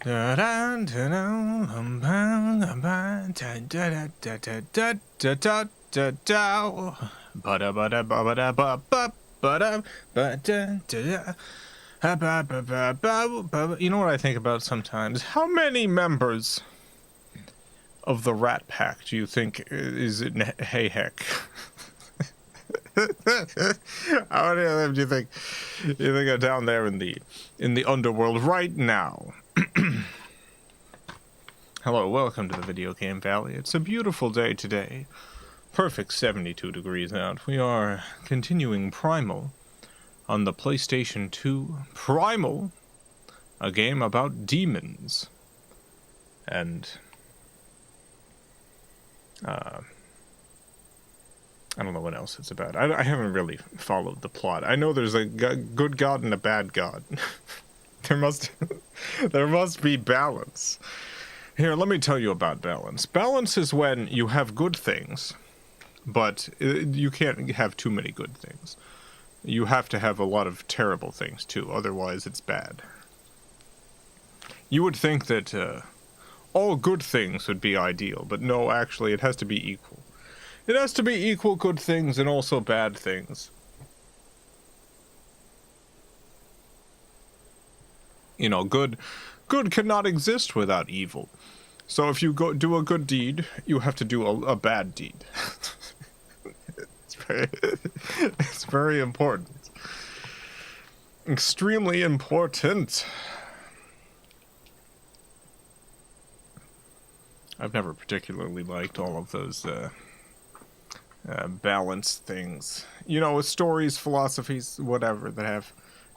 You know what I think about sometimes? How many members of the Rat Pack do you think is in Hey Heck? How many of them do you think are down there in the underworld right now? Hello, welcome to the Video Game Valley. It's a beautiful day today. Perfect 72 degrees out. We are continuing Primal on the PlayStation 2. Primal, a game about demons. And I don't know what else it's about. I haven't really followed the plot. I know there's a good god and a bad god. there must be balance. Here, let me tell you about balance. Balance is when you have good things, but you can't have too many good things. You have to have a lot of terrible things too, otherwise it's bad. You would think that all good things would be ideal, but no, actually it has to be equal. It has to be equal good things and also bad things. You know, good cannot exist without evil. So if you do a good deed, you have to do a bad deed. It's very important. Extremely important. I've never particularly liked all of those balance things. You know, stories, philosophies, whatever, that have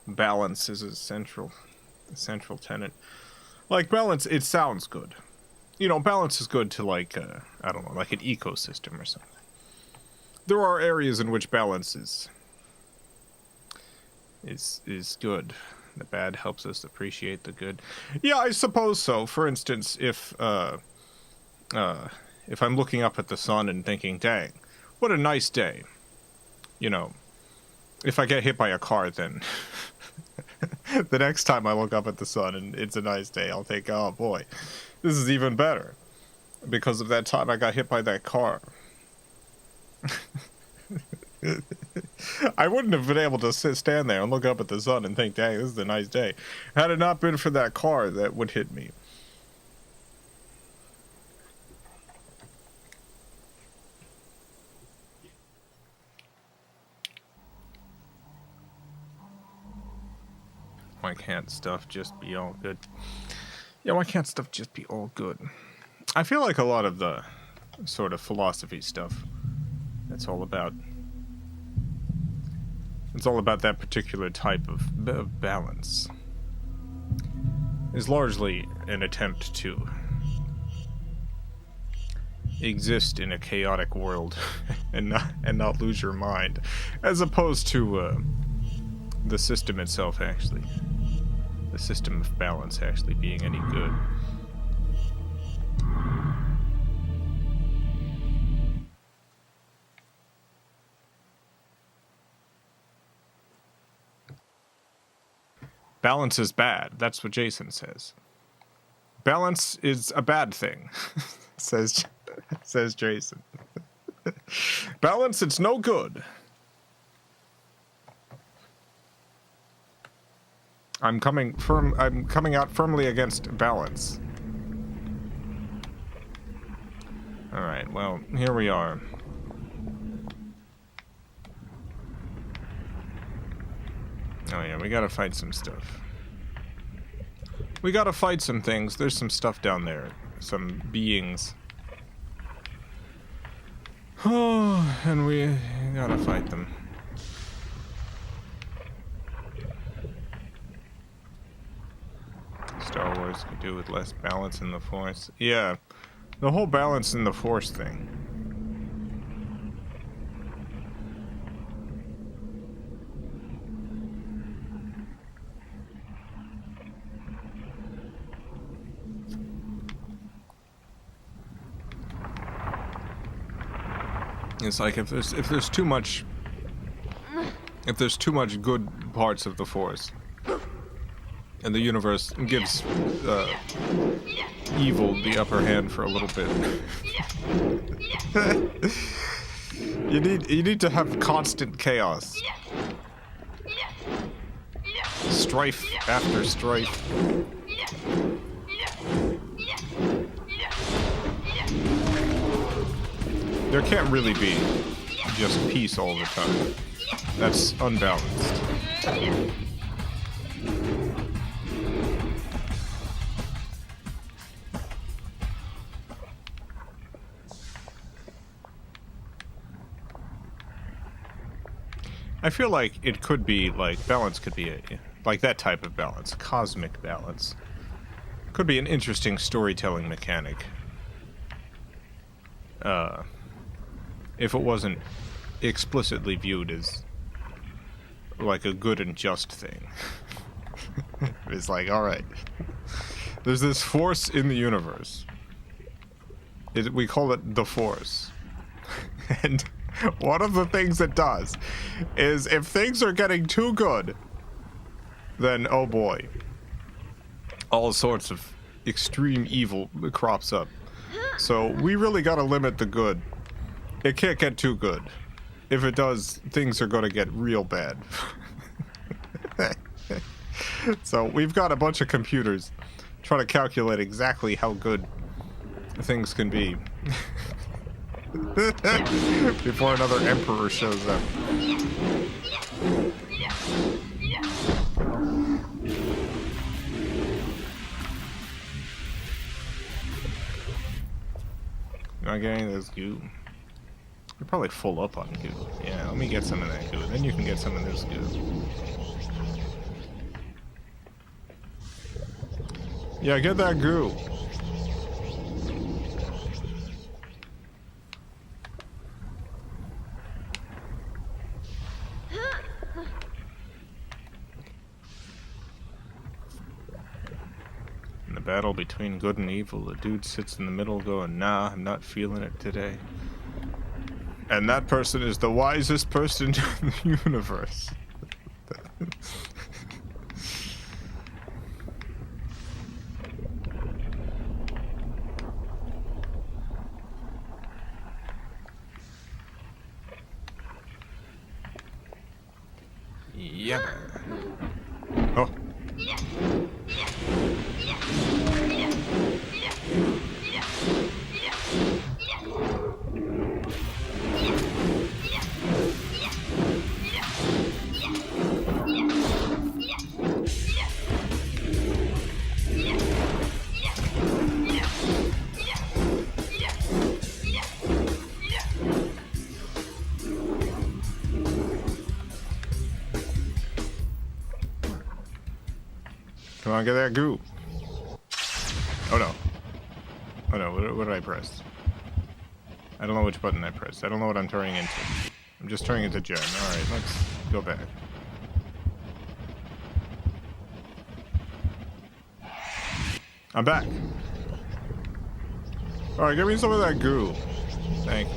balance as a central tenet. Like, balance, it sounds good. You know, balance is good to, like, I don't know, like an ecosystem or something. There are areas in which balance is good. The bad helps us appreciate the good. Yeah, I suppose so. For instance, if I'm looking up at the sun and thinking, dang, what a nice day. You know, if I get hit by a car, then the next time I look up at the sun and it's a nice day, I'll think, oh boy, this is even better. Because of that time I got hit by that car. I wouldn't have been able to stand there and look up at the sun and think, dang, this is a nice day. Had it not been for that car that would hit me. Why can't stuff just be all good? Yeah, why can't stuff just be all good? I feel like a lot of the sort of philosophy stuff, it's all about that particular type of balance, is largely an attempt to exist in a chaotic world and not lose your mind, as opposed to the system itself actually. The system of balance actually being any good. Balance is bad. That's what Jason says. Balance is a bad thing, says Jason. Balance, it's no good. I'm coming out firmly against balance. Alright, well, here we are. Oh yeah, we gotta fight some stuff. We gotta fight some things. There's some stuff down there. Some beings. Oh, and we gotta fight them. Star Wars could do with less balance in the Force. Yeah, the whole balance in the Force thing. It's like if there's too much good parts of the Force, And the universe gives evil the upper hand for a little bit. You need to have constant chaos. Strife after strife. There can't really be just peace all the time. That's unbalanced. I feel like it could be, like, balance could be, like that type of balance, cosmic balance. Could be an interesting storytelling mechanic. If it wasn't explicitly viewed as, like, a good and just thing. It's like, alright, there's this force in the universe. We call it the Force. And one of the things it does is if things are getting too good, then oh boy, all sorts of extreme evil crops up. So we really gotta limit the good. It can't get too good. If it does, things are gonna get real bad. So we've got a bunch of computers trying to calculate exactly how good things can be. Before another emperor shows up. Not getting this goo. You're probably full up on goo. Yeah, let me get some of that goo. Then you can get some of this goo. Yeah, get that goo. In the battle between good and evil, the dude sits in the middle going, nah, I'm not feeling it today. And that person is the wisest person in the universe. Yeah. Oh. Come on, get that goo. Oh no. Oh no, what did I press? I don't know which button I pressed. I don't know what I'm turning into. I'm just turning into Jen. Alright, let's go back. I'm back. Alright, give me some of that goo. Thank you.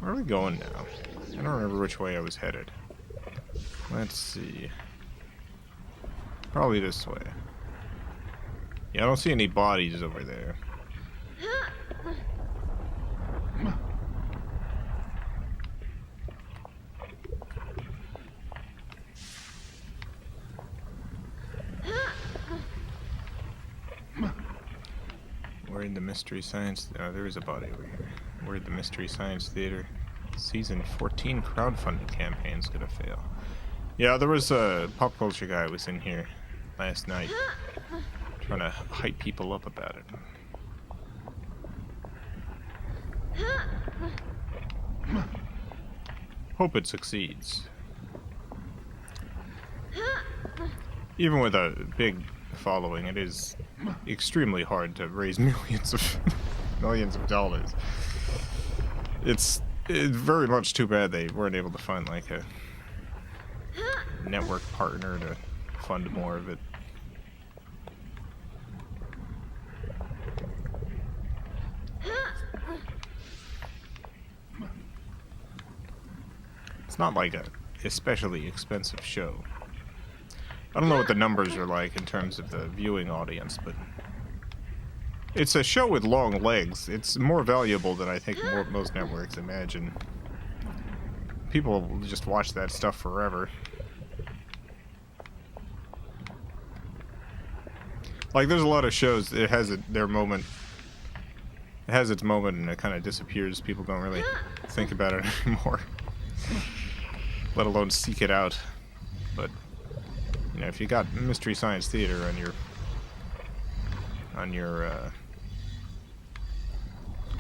Where are we going now? I don't remember which way I was headed. Let's see. Probably this way. Yeah, I don't see any bodies over there. We're in the Mystery Science... Oh, there is a body over here. We're at the Mystery Science Theater. Season 14 crowdfunding campaign's gonna fail. Yeah, there was a pop culture guy was in here last night trying to hype people up about it. Hope it succeeds. Even with a big following, it is extremely hard to raise millions of dollars. It's very much too bad they weren't able to find like a network partner to fund more of it. It's not like a especially expensive show. I don't know what the numbers are like in terms of the viewing audience, but it's a show with long legs. It's more valuable than I think most networks imagine. People will just watch that stuff forever. Like, there's a lot of shows, it has their moment. It has its moment and it kind of disappears. People don't really think about it anymore. Let alone seek it out. But, you know, if you got Mystery Science Theater on your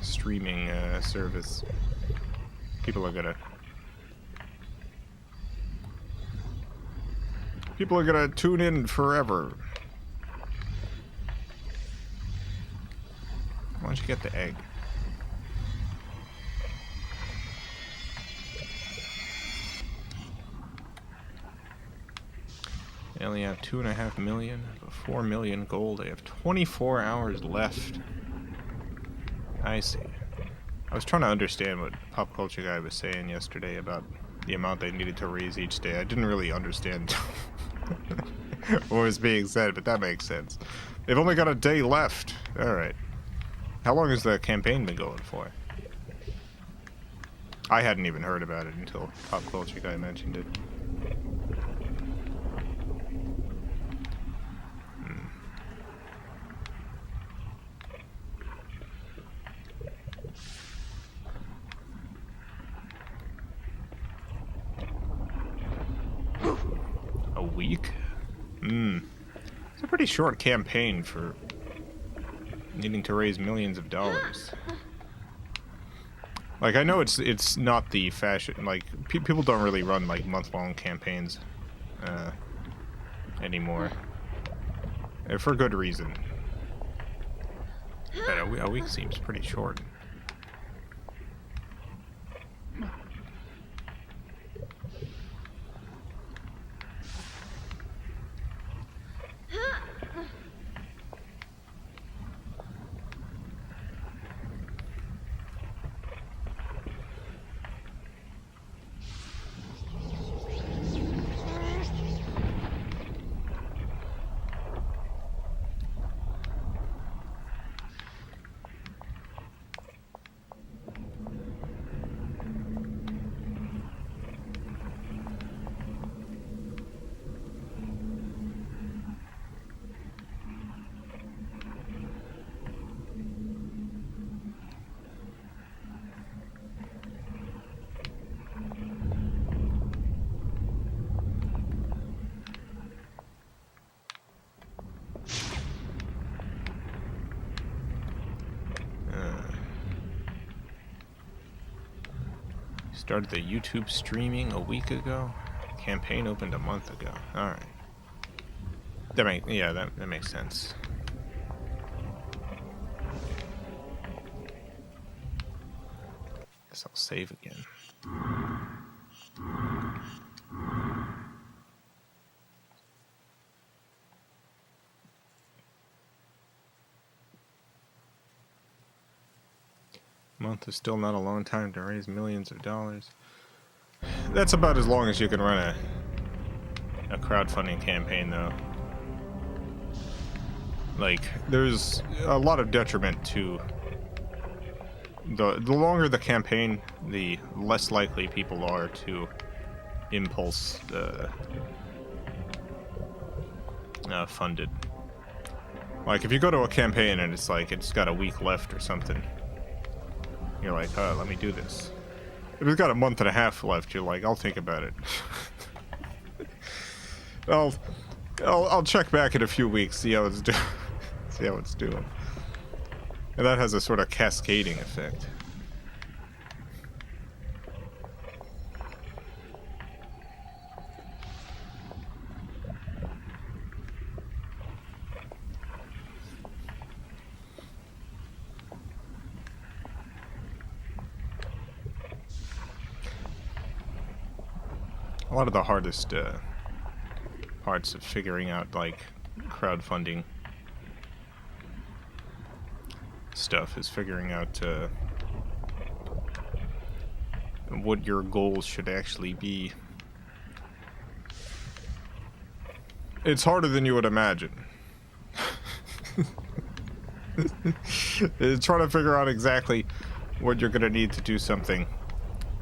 streaming service, people are gonna tune in forever. Why don't you get the egg? They only have 2.5 million, 4 million gold. They have 24 hours left. I see. I was trying to understand what Pop Culture Guy was saying yesterday about the amount they needed to raise each day. I didn't really understand what was being said, but that makes sense. They've only got a day left. Alright. How long has the campaign been going for? I hadn't even heard about it until Pop Culture Guy mentioned it. A week? It's a pretty short campaign for needing to raise millions of dollars. Like, I know it's not the fashion, like, people don't really run, like, month-long campaigns, anymore. For good reason. But a week seems pretty short. Started the YouTube streaming a week ago. Campaign opened a month ago. Alright. That makes sense. Guess I'll save again. Month is still not a long time to raise millions of dollars. That's about as long as you can run a crowdfunding campaign, though. Like, there's a lot of detriment to the longer the campaign, the less likely people are to impulse fund it. Like, if you go to a campaign and it's like it's got a week left or something, you're like, oh, let me do this. If it's got a month and a half left, you're like, I'll think about it. I'll check back in a few weeks, see how it's doing. And that has a sort of cascading effect. A lot of the hardest parts of figuring out, like, crowdfunding stuff is figuring out what your goals should actually be. It's harder than you would imagine. It's trying to figure out exactly what you're gonna need to do something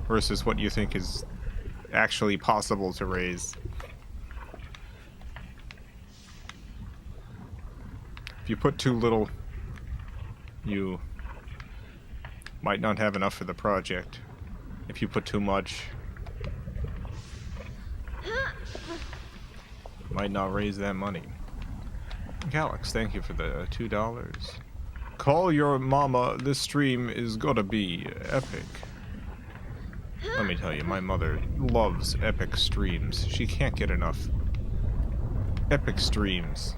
versus what you think is actually possible to raise. If you put too little, you might not have enough for the project. If you put too much, might not raise that money. Alex, thank you for the $2. Call your mama, this stream is gonna be epic. Let me tell you, my mother loves epic streams. She can't get enough epic streams.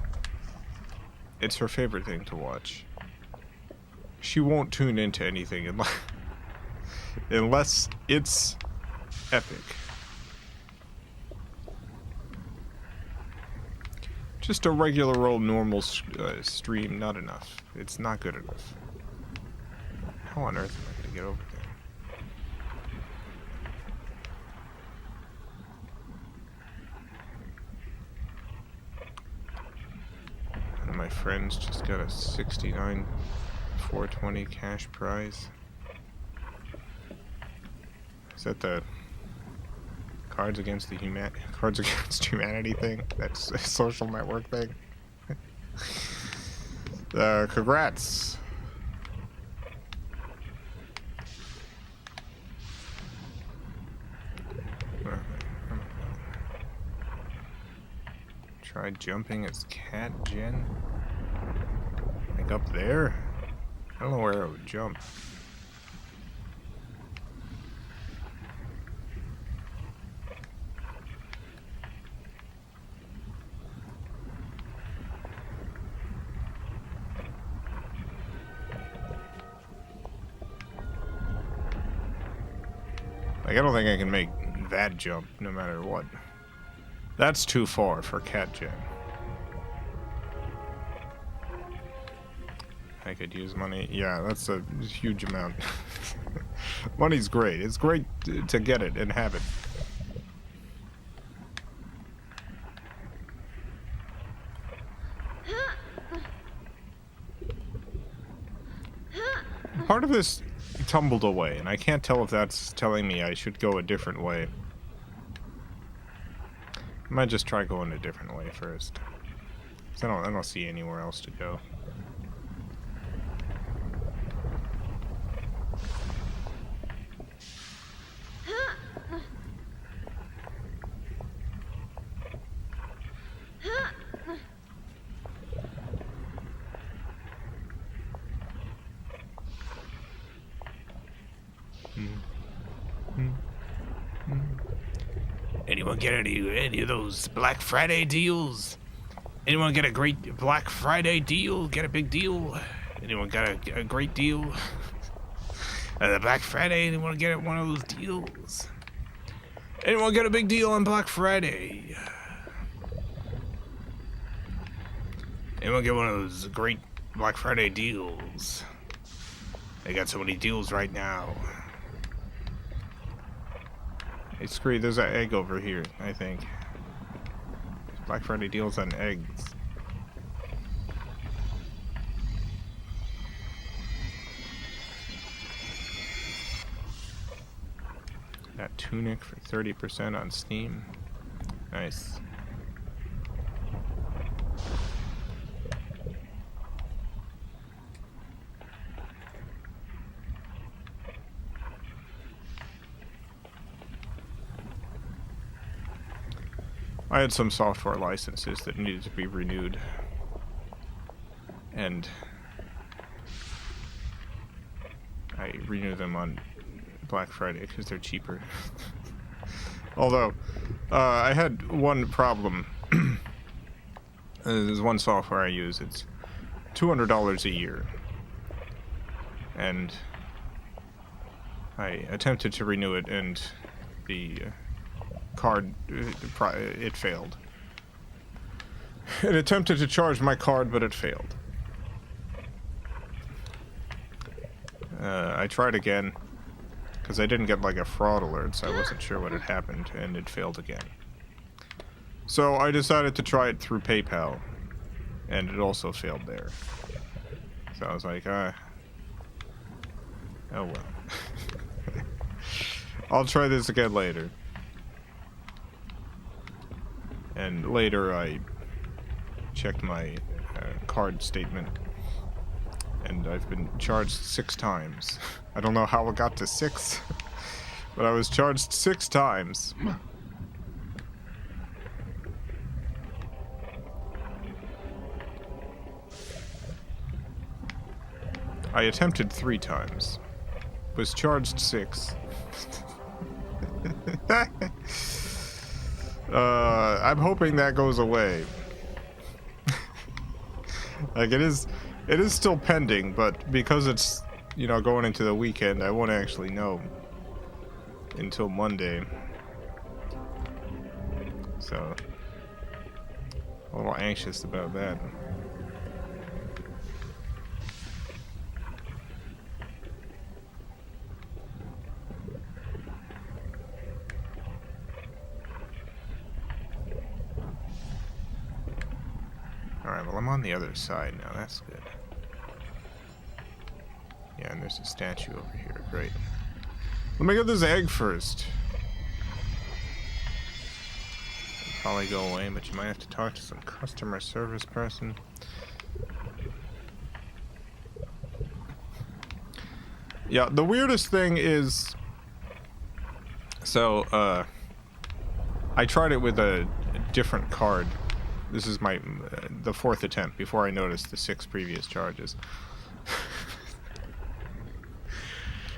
It's her favorite thing to watch. She won't tune into anything unless it's epic. Just a regular old normal stream, not enough. It's not good enough. How on earth am I going to get over there? One of my friends just got a 69 420 cash prize. Is that the Cards Against Humanity thing? That's a social network thing. Congrats. Try jumping as Cat Gen. Like up there? I don't know where I would jump. Like, I don't think I can make that jump no matter what. That's too far for Cat Gen. I could use money. Yeah, that's a huge amount. Money's great. It's great to get it and have it. Part of this tumbled away, and I can't tell if that's telling me I should go a different way. I might just try going a different way first. 'Cause I don't see anywhere else to go. Anyone get any of those Black Friday deals? Anyone get a great Black Friday deal? Get a big deal? Anyone got a great deal? The Black Friday, anyone get one of those deals? Anyone get a big deal on Black Friday? Anyone get one of those great Black Friday deals? They got so many deals right now. Hey, screw, there's an egg over here, I think. Black Friday deals on eggs. That tunic for 30% on Steam. Nice. I had some software licenses that needed to be renewed, and I renew them on Black Friday because they're cheaper. Although, I had one problem. There's one software I use. It's $200 a year, and I attempted to renew it, and the card, it failed. It attempted to charge my card, but it failed. I tried again, because I didn't get like a fraud alert, so I wasn't sure what had happened, and it failed again. So I decided to try it through PayPal, and it also failed there. So I was like, oh well. I'll try this again later. And later I checked my card statement, and I've been charged 6 times. I don't know how it got to 6, but I was charged 6 times. I attempted 3 times. Was charged 6. I'm hoping that goes away. Like, it is still pending, but because it's, you know, going into the weekend, I won't actually know until Monday. So, a little anxious about that. Alright, well, I'm on the other side now. That's good. Yeah, and there's a statue over here. Great. Let me get this egg first. It'll probably go away, but you might have to talk to some customer service person. Yeah, the weirdest thing is... So, I tried it with a different card. This is my the 4th attempt before I noticed the 6 previous charges.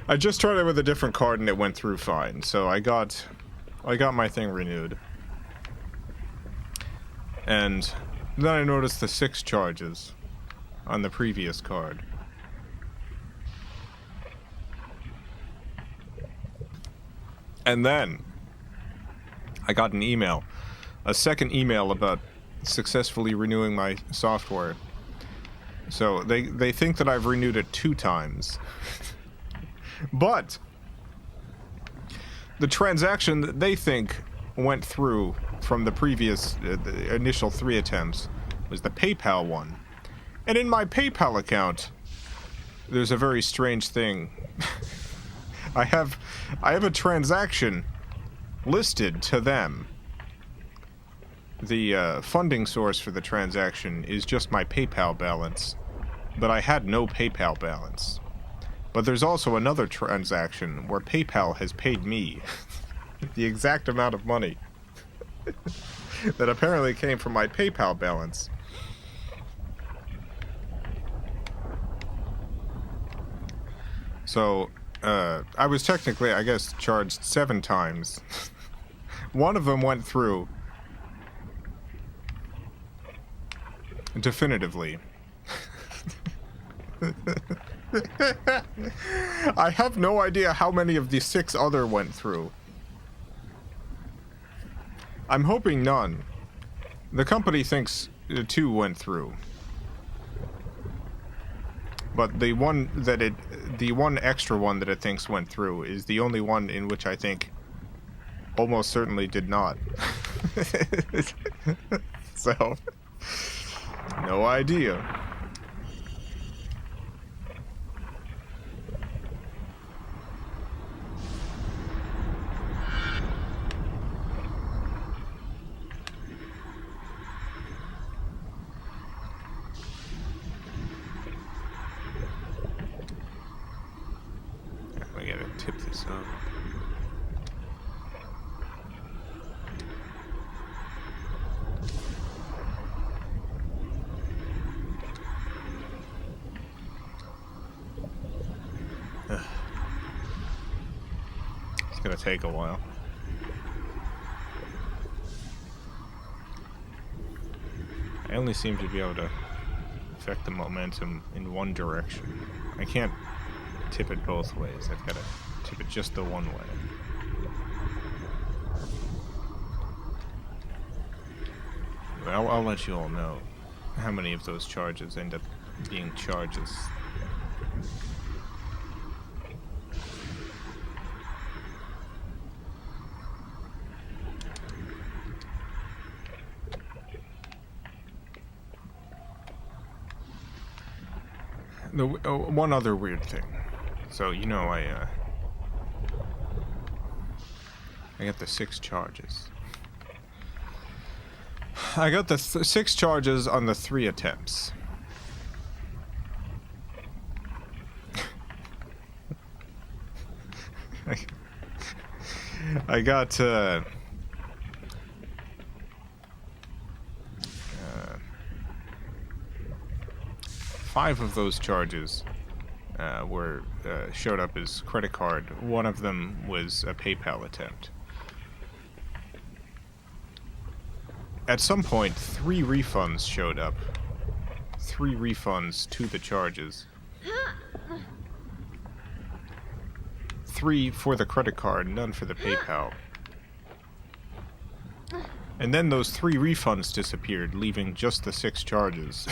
I just tried it with a different card and it went through fine. So I got my thing renewed. And then I noticed the 6 charges on the previous card. And then I got an email, a second email about successfully renewing my software. So they think that I've renewed it 2 times. But the transaction that they think went through from the previous the initial 3 attempts was the PayPal one. And in my PayPal account, there's a very strange thing. I have a transaction listed to them. The funding source for the transaction is just my PayPal balance, but I had no PayPal balance. But there's also another transaction where PayPal has paid me the exact amount of money that apparently came from my PayPal balance. So, I was technically, I guess, charged 7 times. One of them went through. Definitively. I have no idea how many of the 6 other went through. I'm hoping none. The company thinks 2 went through. But the one extra one that it thinks went through is the only one in which I think almost certainly did not. So, no idea. I gotta tip this up. It's gonna take a while. I only seem to be able to affect the momentum in one direction. I can't tip it both ways. I've got to tip it just the one way. I'll let you all know how many of those charges end up being charges. one other weird thing. So, you know, I got the 6 charges. I got the 6 charges on the 3 attempts. I got 5 of those charges showed up as credit card. One of them was a PayPal attempt. At some point, 3 refunds showed up. 3 refunds to the charges. 3 for the credit card, none for the PayPal. And then those 3 refunds disappeared, leaving just the 6 charges.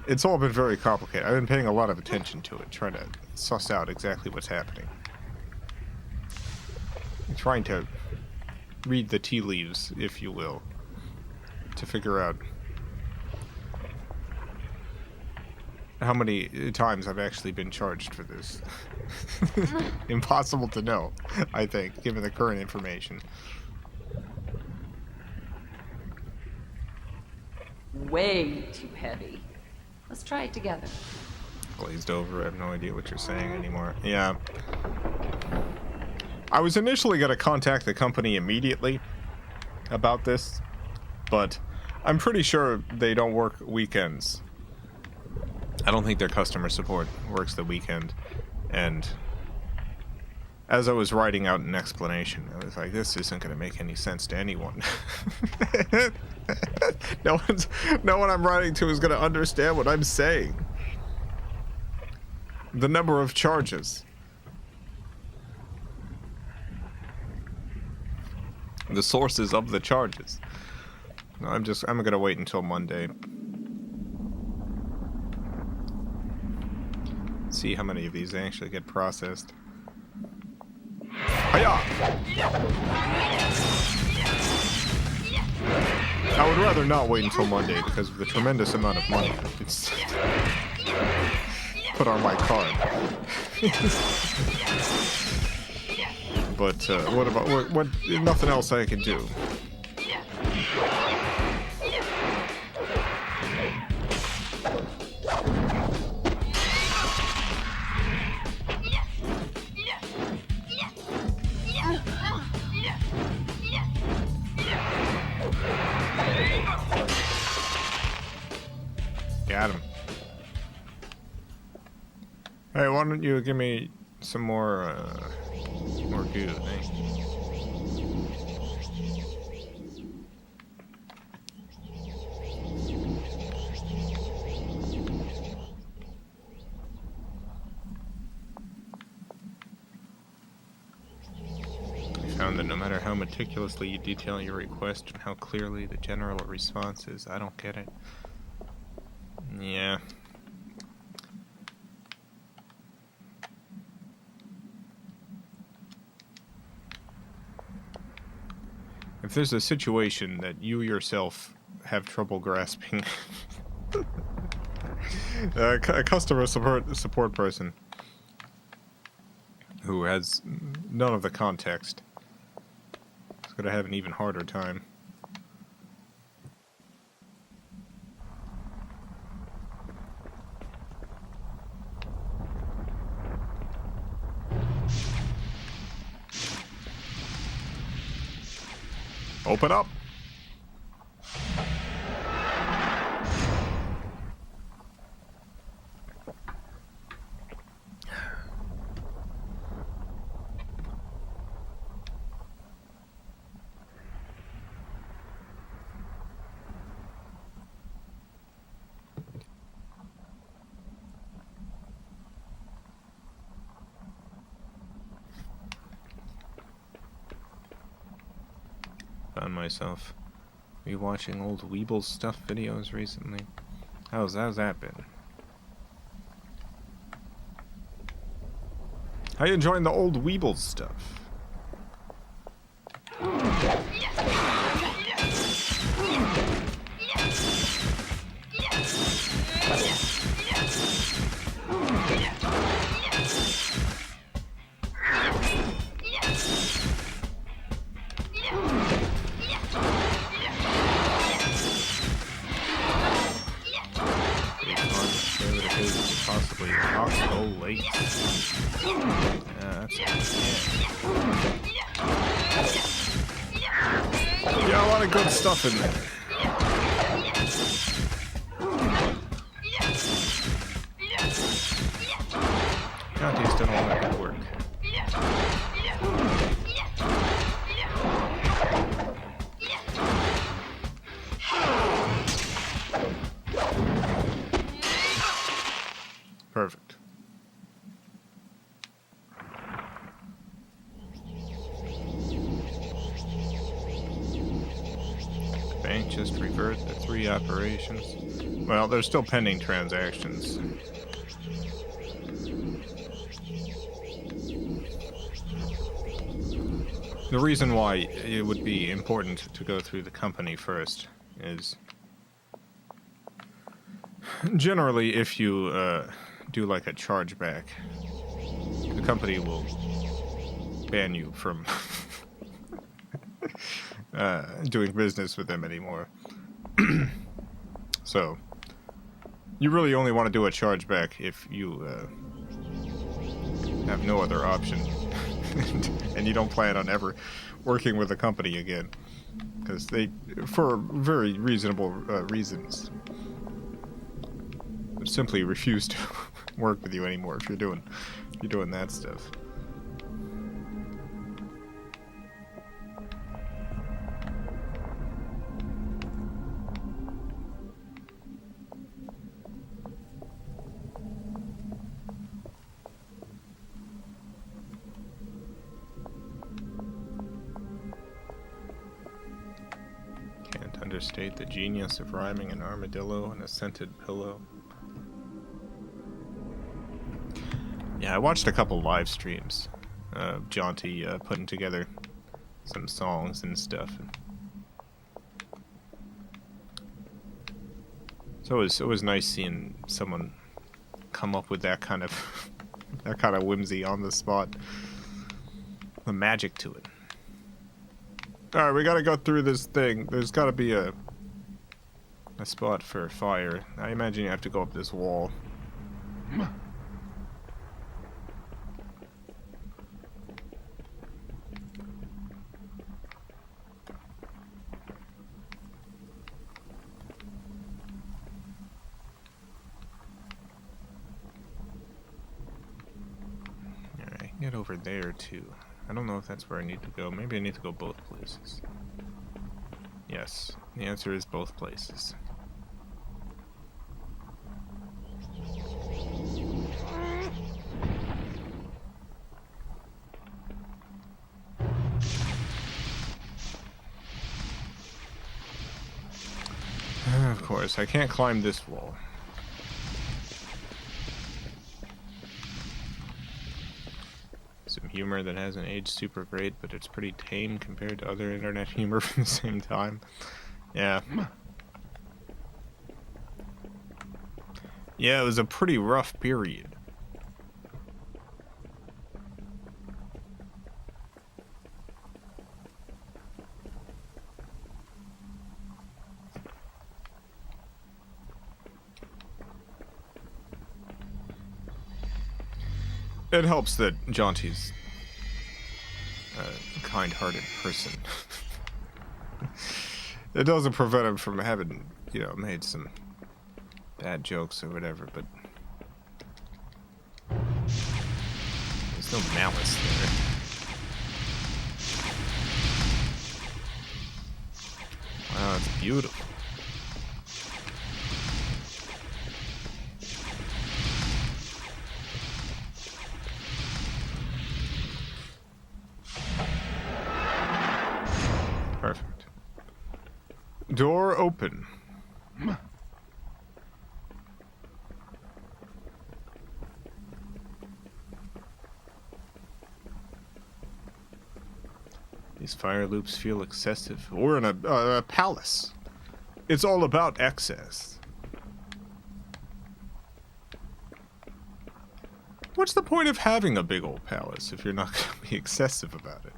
It's all been very complicated. I've been paying a lot of attention to it, trying to suss out exactly what's happening. I'm trying to read the tea leaves, if you will, to figure out how many times I've actually been charged for this. Impossible to know, I think, given the current information. Way too heavy. Let's try it together. Glazed over, I have no idea what you're saying anymore. Yeah. I was initially going to contact the company immediately about this, but I'm pretty sure they don't work weekends. I don't think their customer support works the weekend, and as I was writing out an explanation, I was like, this isn't going to make any sense to anyone. No one I'm writing to is going to understand what I'm saying. The number of charges. The sources of the charges. No, I'm going to wait until Monday. See how many of these actually get processed. Hiya! I would rather not wait until Monday because of the tremendous amount of money it's put on my card. But what about what? Nothing else I can do. Got him. Hey, why don't you give me some more goo, thanks. I found that no matter how meticulously you detail your request and how clearly the general response is, I don't get it. Yeah. If there's a situation that you yourself have trouble grasping, a customer support person who has none of the context is going to have an even harder time. Open up. Found myself rewatching old Weeble stuff videos recently. How's that been? How you enjoying the old Weeble stuff? Oxalate. That's yeah, a lot of good stuff in there. County's done all that good work. Perfect. The bank just reversed the 3 operations. Well, there's still pending transactions. The reason why it would be important to go through the company first is generally if you do like a chargeback, the company will ban you from doing business with them anymore. So you really only want to do a chargeback if you have no other option and you don't plan on ever working with the company again, because they, for very reasonable reasons, simply refuse to work with you anymore if you're doing that stuff. Can't understate the genius of rhyming an armadillo and a scented pillow. Yeah, I watched a couple live streams of Jaunty putting together some songs and stuff. So it was nice seeing someone come up with that kind of whimsy on the spot. The magic to it. Alright, we gotta go through this thing. There's gotta be a spot for fire. I imagine you have to go up this wall. Get over there too. I don't know if that's where I need to go. Maybe I need to go both places. Yes, the answer is both places. Of course, I can't climb this wall. Some humor that hasn't aged super great, but it's pretty tame compared to other internet humor from the same time. Yeah. Yeah, it was a pretty rough period. It helps that Jaunty's a kind-hearted person. It doesn't prevent him from having, made some bad jokes or whatever, but there's no malice there. Wow, it's beautiful. Perfect. Door open. These fire loops feel excessive. We're in a palace. It's all about excess. What's the point of having a big old palace if you're not going to be excessive about it?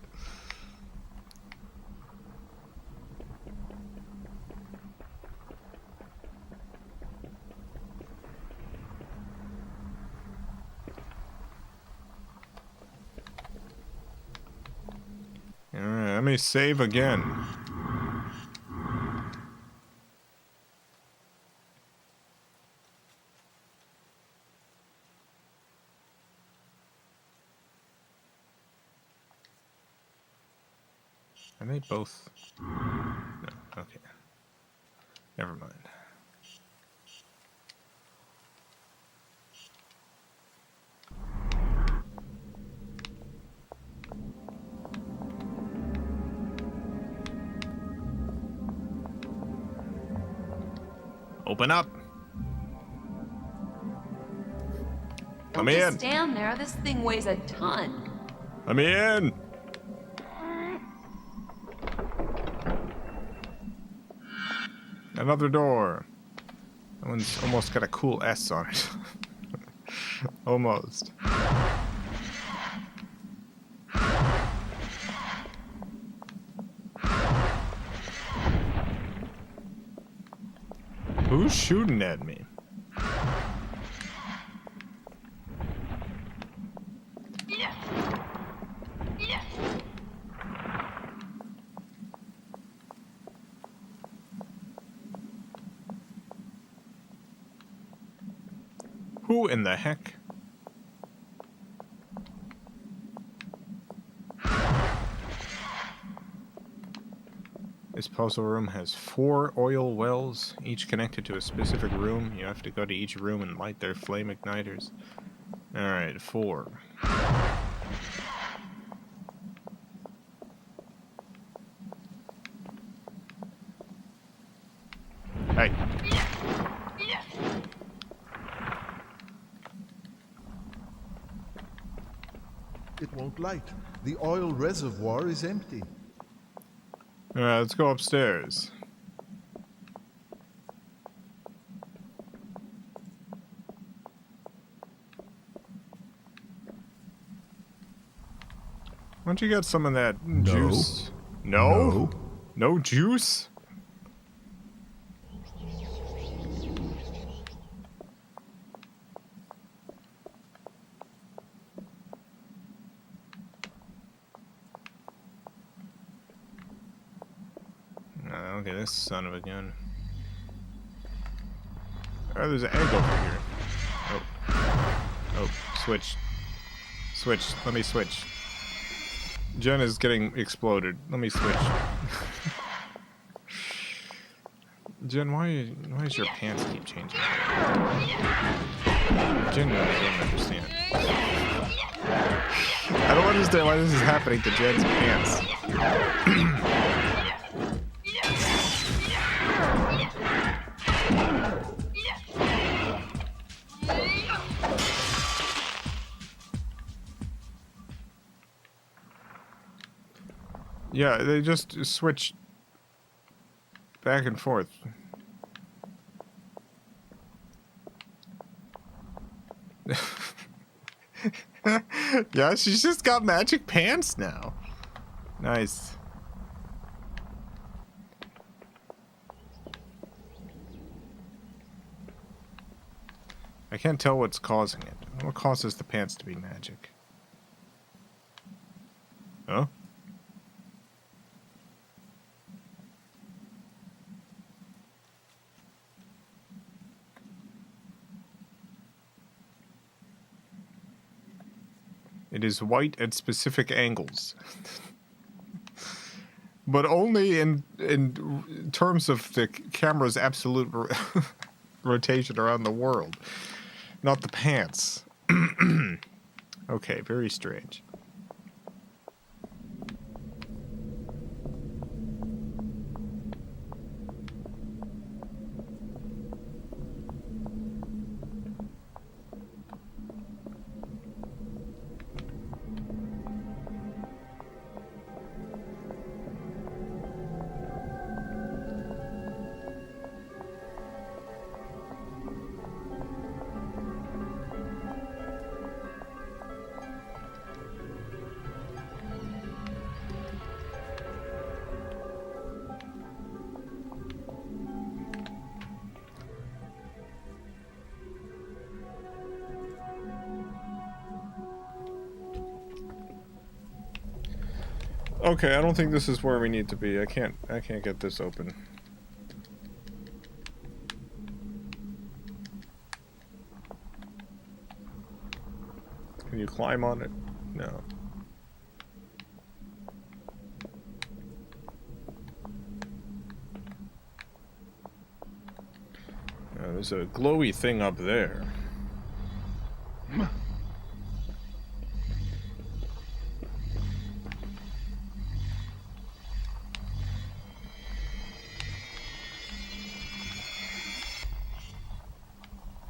me save again. Are they both? No, okay. Never mind. Open up. Let me in. Stand there. This thing weighs a ton. Let me in. Another door. That one's almost got a cool S on it. Almost. Who's shooting at me? Who in the heck? This puzzle room has 4 oil wells, each connected to a specific room. You have to go to each room and light their flame igniters. Alright, 4. Hey. It won't light. The oil reservoir is empty. Alright, let's go upstairs. Why don't you get some of that juice? No? No juice? Okay, this son of a gun. Oh, there's an egg over here. Oh. Oh, switch. Switch. Let me switch. Jen is getting exploded. Let me switch. Jen, why does your pants keep changing? Jen, I don't understand. I don't understand why this is happening to Jen's pants. Yeah, they just switch back and forth. Yeah, she's just got magic pants now. Nice. I can't tell what's causing it. What causes the pants to be magic? Oh? It is white at specific angles. But only in terms of the camera's absolute rotation around the world. Not the pants. Okay, very strange. Okay, I don't think this is where we need to be. I can't get this open. Can you climb on it? No. There's a glowy thing up there.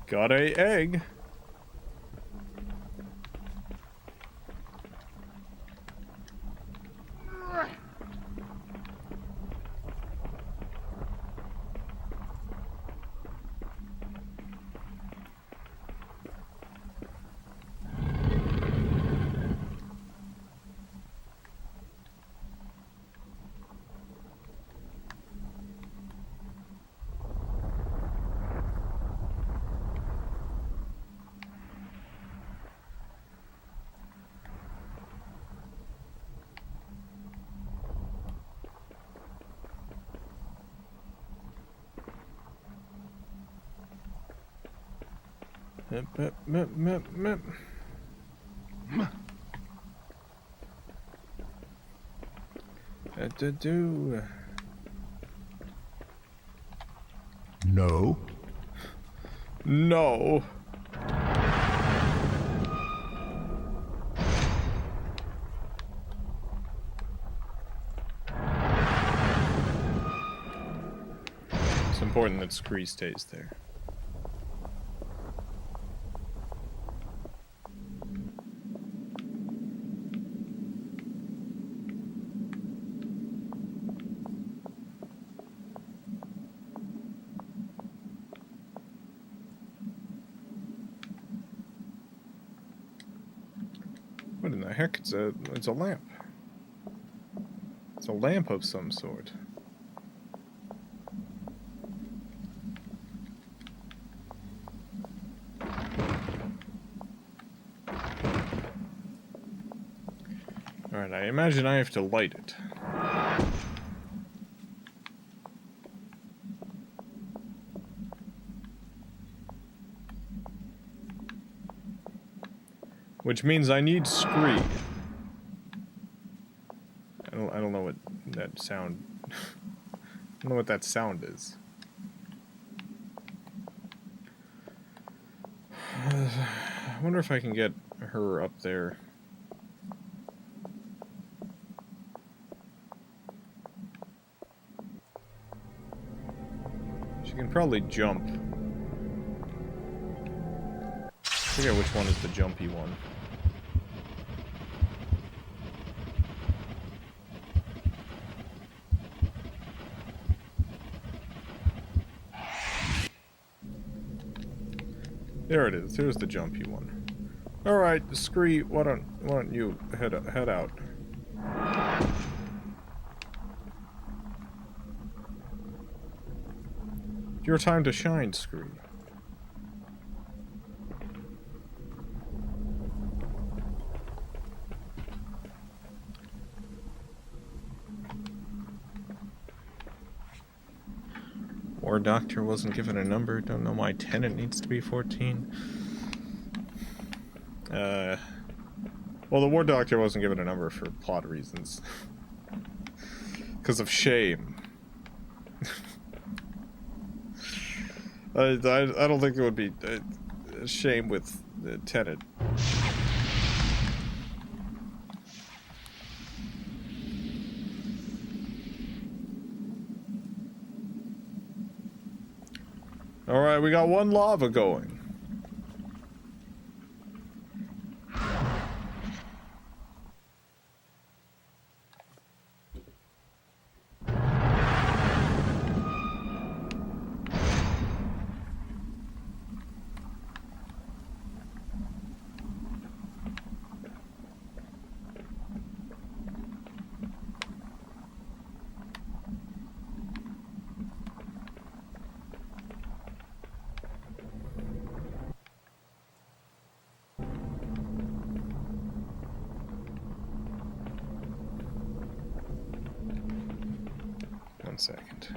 Got a egg. No. No. It's important that Scree stays there. What in the heck? It's a lamp. It's a lamp of some sort. Alright, I imagine I have to light it. Which means I need Scree. I don't know what that sound... I don't know what that sound is. I wonder if I can get her up there. She can probably jump. I forget which one is the jumpy one. There it is. Here's the jumpy one. All right, Scree, why don't you head out? Your time to shine, Scree. War Doctor wasn't given a number. Don't know why tenant needs to be 14. Well, the War Doctor wasn't given a number for plot reasons. Because of shame. I don't think it would be a shame with the tenant. Alright, we got one lava going. second.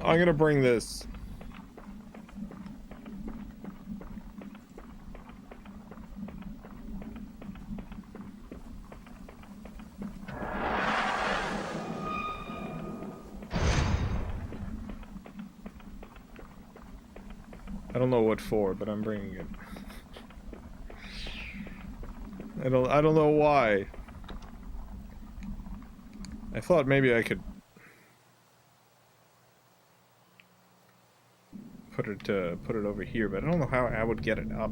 I'm gonna bring this. I don't know what for, but I'm bringing it. I don't know why. I thought maybe I could put it over here, but I don't know how I would get it up.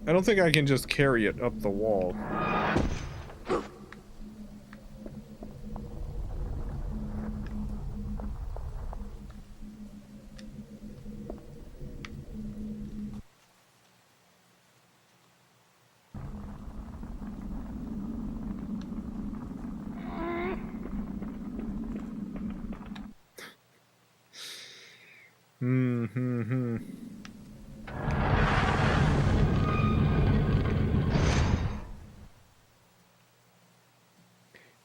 I don't think I can just carry it up the wall.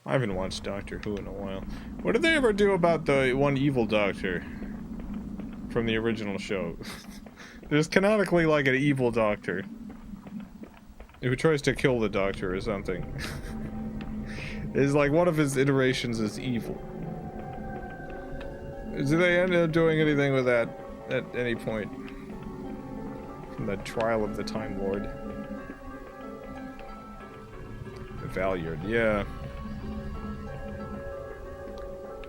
I haven't watched Doctor Who in a while. What did they ever do about the one evil doctor from the original show? There's canonically like an evil doctor who tries to kill the doctor or something. Is like one of his iterations is evil. Do they end up doing anything with that at any point? From the trial of the Time Lord. The Valyard, yeah.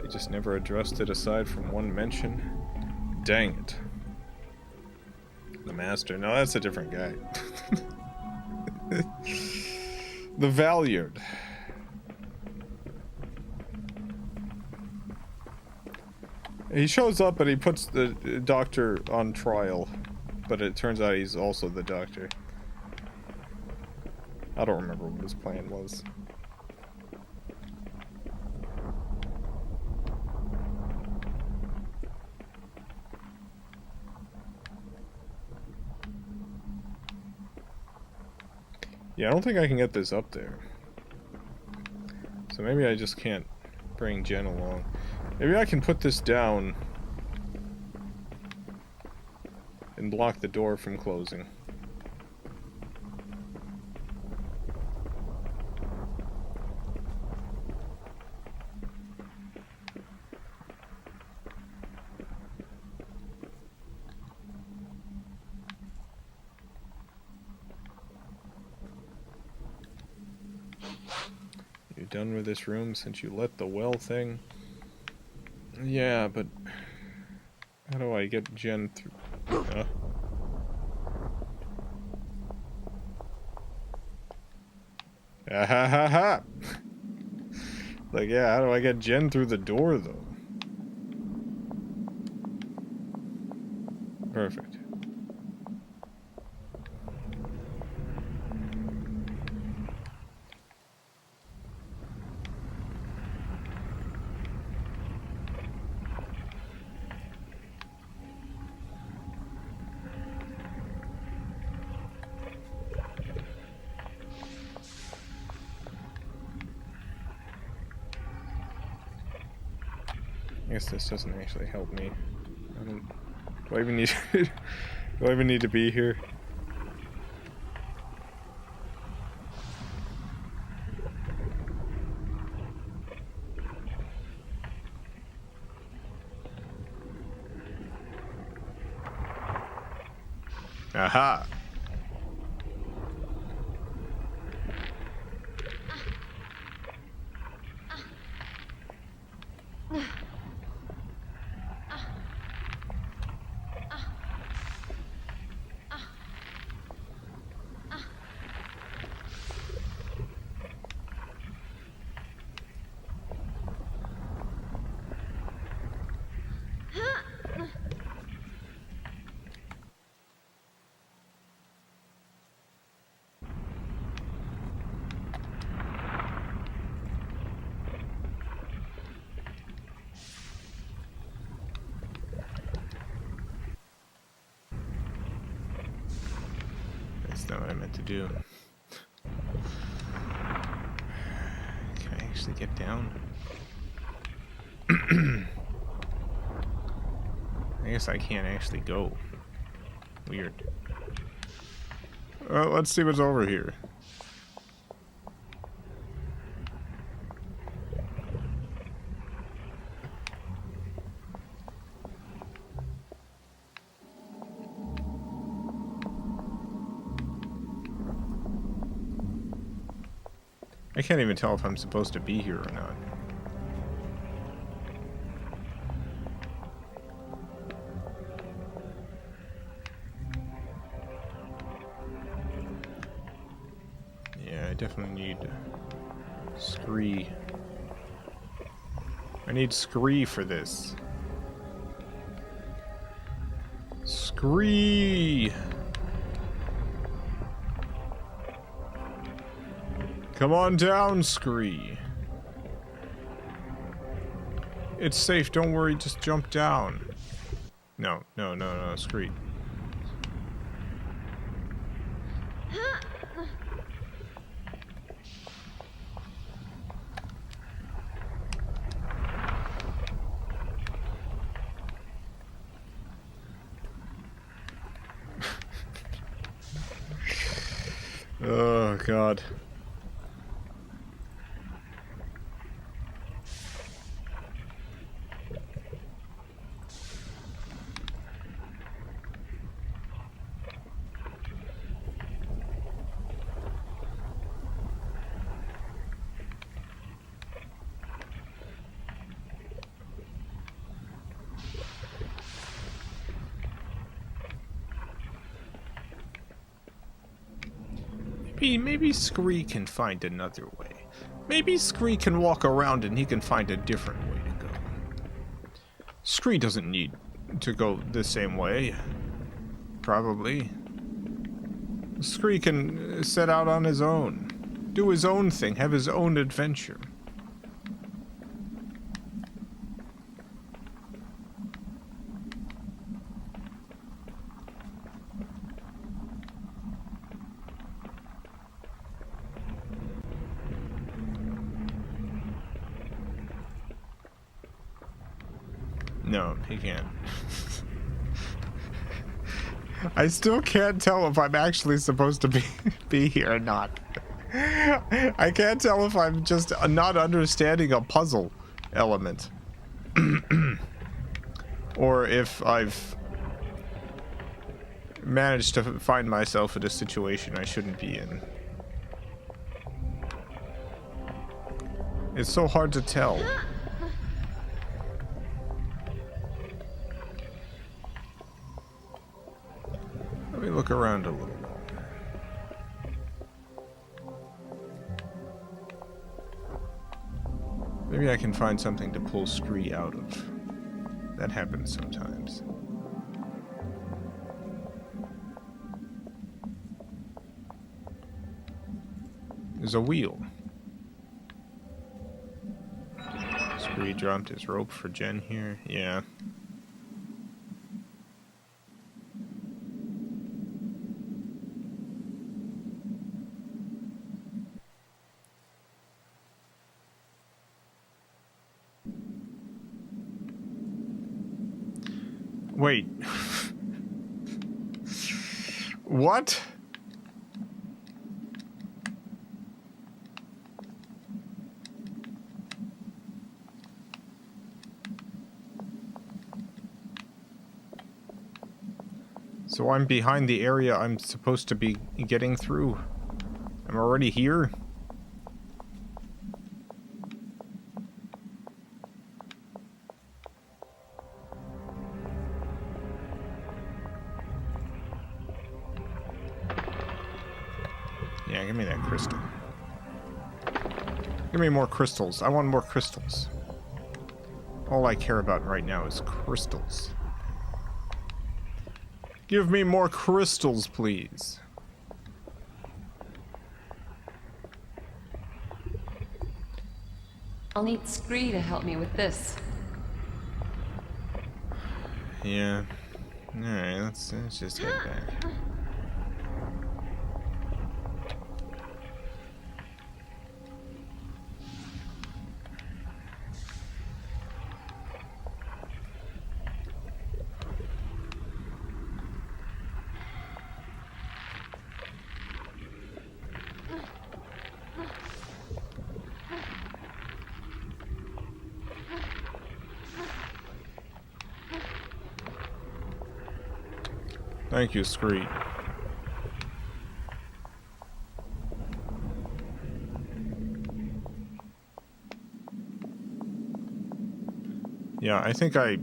They just never addressed it aside from one mention. Dang it. The Master. No, that's a different guy. The Valyard. He shows up and he puts the doctor on trial, but it turns out he's also the doctor. I don't remember what his plan was. Yeah, I don't think I can get this up there. So maybe I just can't bring Jen along. Maybe I can put this down and block the door from closing. You done with this room since you let the well thing? Yeah, but how do I get Jen through? Ah ha ha ha! Like, yeah, how do I get Jen through the door, though? Perfect. I guess this doesn't actually help me. Do I even need do I even need to be here? Aha! not what I meant to do. Can I actually get down? I guess I can't actually go. Weird. Well, let's see what's over here. I can't even tell if I'm supposed to be here or not. Yeah, I definitely need scree. I need scree for this. Scree! Come on down, Scree. It's safe, don't worry, just jump down. No, Scree. Oh, God. Maybe Scree can find another way. Maybe Scree can walk around and he can find a different way to go. Scree doesn't need to go the same way. Probably. Scree can set out on his own. Do his own thing. Have his own adventure. No, he can't. I still can't tell if I'm actually supposed to be here or not. I can't tell if I'm just not understanding a puzzle element. Or if I've managed to find myself in a situation I shouldn't be in. It's so hard to tell. Let me look around a little. Maybe I can find something to pull Scree out of. That happens sometimes. There's a wheel. Scree dropped his rope for Jen here. Yeah. Wait. What? So I'm behind the area I'm supposed to be getting through. I'm already here? Yeah, give me that crystal. Give me more crystals. I want more crystals. All I care about right now is crystals. Give me more crystals, please. I'll need Scree to help me with this. Yeah. Alright, let's just head back. Thank you, Scree. Yeah, I think I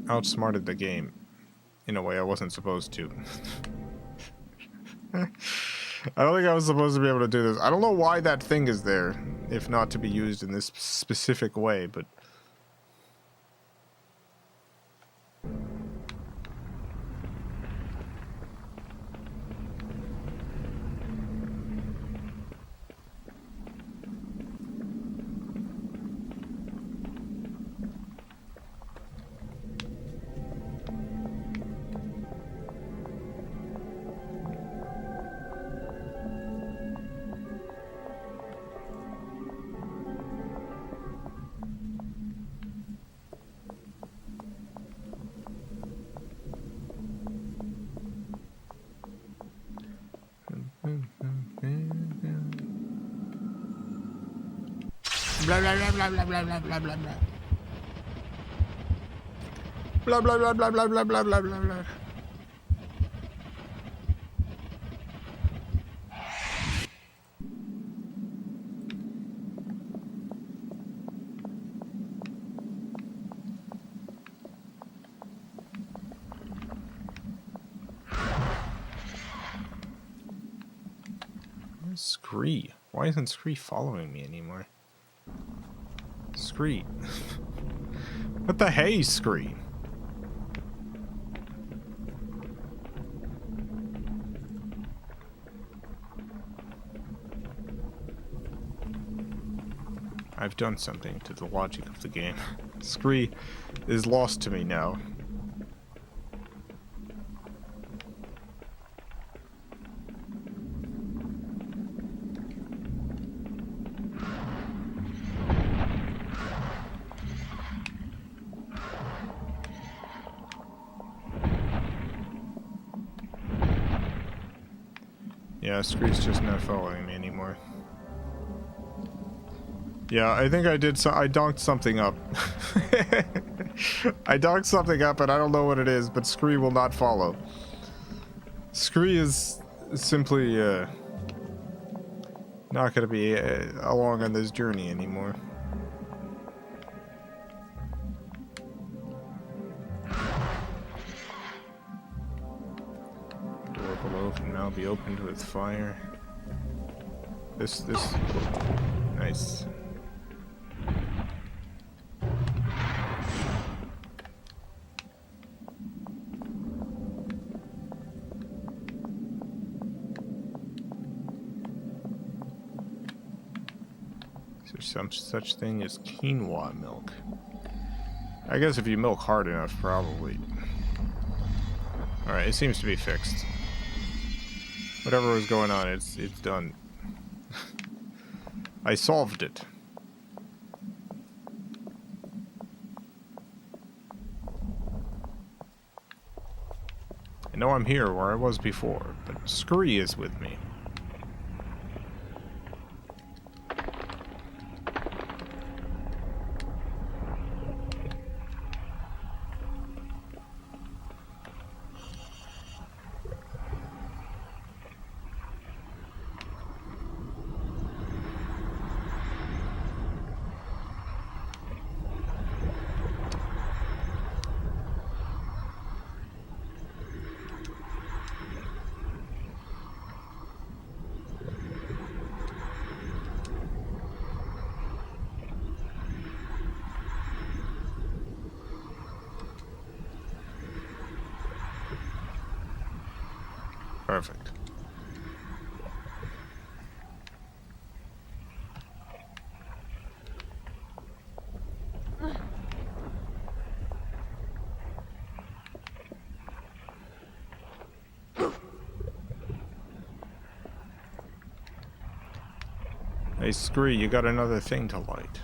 outsmarted the game in a way I wasn't supposed to. I don't think I was supposed to be able to do this. I don't know why that thing is there, if not to be used in this specific way, but... Blah blah blah blah blah blah blah blah blah blah. Blah blah blah blah blah blah blah blah blah blah. Scree. Why isn't Scree following me anymore? Scree. What the hey, Scree? I've done something to the logic of the game. Scree is lost to me now. Yeah, Scree's just not following me anymore. Yeah, I think I did I donked something up. I donked something up and I don't know what it is, but Scree will not follow. Scree is simply not going to be along on this journey anymore. Door below can now be opened with fire. This, nice. Some such thing as quinoa milk. I guess if you milk hard enough, probably. Alright, it seems to be fixed. Whatever was going on, it's done. I solved it. I know I'm here where I was before, but Scree is with me. Perfect. Hey, Scree, you got another thing to light.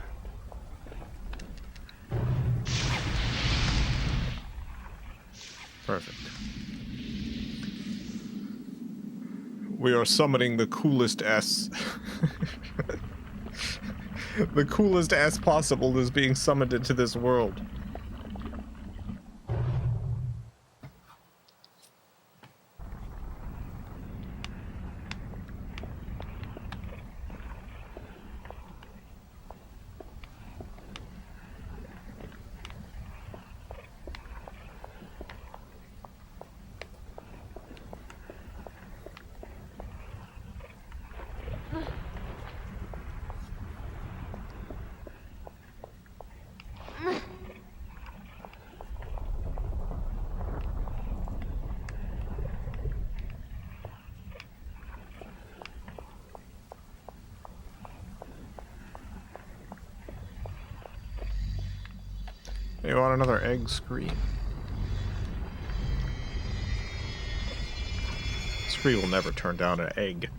Perfect. We are summoning the coolest ass. The coolest ass possible is being summoned into this world. You want another egg screen? Screen will never turn down an egg.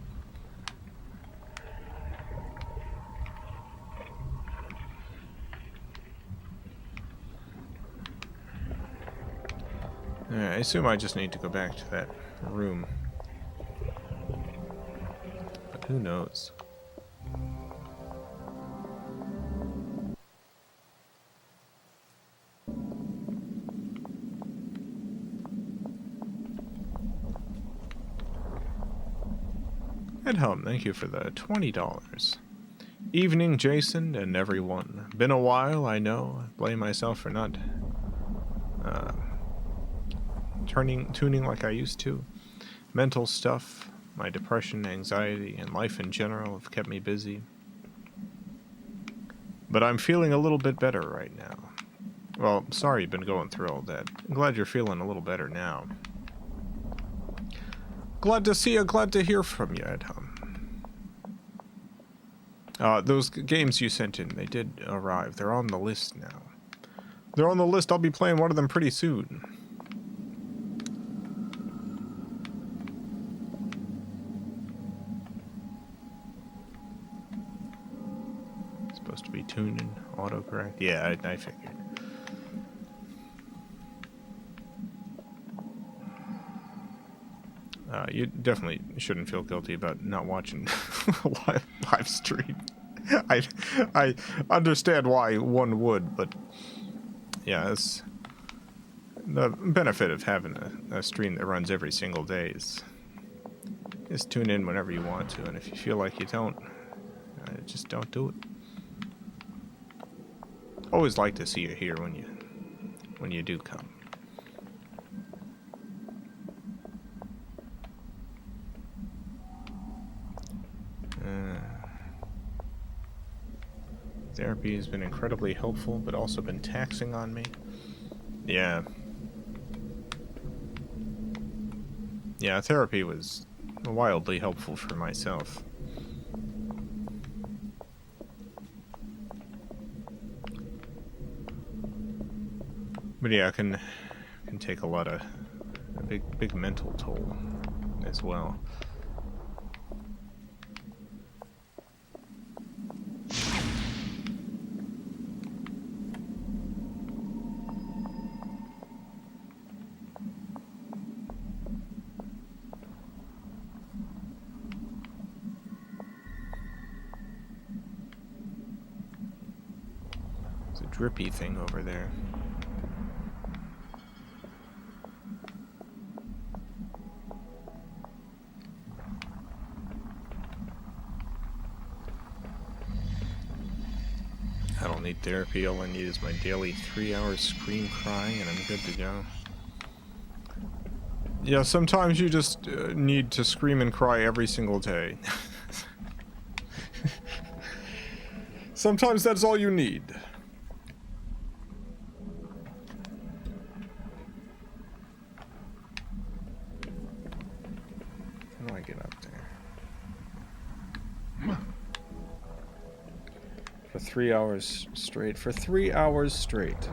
I assume I just need to go back to that room. But who knows? At home, thank you for the $20. Evening, Jason and everyone. Been a while, I know. Blame myself for not tuning like I used to. Mental stuff, my depression, anxiety, and life in general have kept me busy. But I'm feeling a little bit better right now. Well, sorry you've been going through all that. I'm glad you're feeling a little better now. Glad to see you, glad to hear from you, Ed. Those games you sent in, they did arrive. They're on the list now. They're on the list. I'll be playing one of them pretty soon. Supposed to be tuned and autocorrect. Yeah, I figured. You definitely shouldn't feel guilty about not watching live stream. I understand why one would, but yeah, it's the benefit of having a stream that runs every single day is just tune in whenever you want to, and if you feel like you don't, just don't do it. Always like to see you here when you do come. Therapy has been incredibly helpful, but also been taxing on me. Yeah. Yeah, therapy was wildly helpful for myself. But yeah, it can take a big mental toll as well. Drippy thing over there. I don't need therapy. All I need is my daily 3 hours scream crying and I'm good to go. Yeah, sometimes you just need to scream and cry every single day. Sometimes that's all you need. Get up there for 3 hours straight. For 3 hours straight.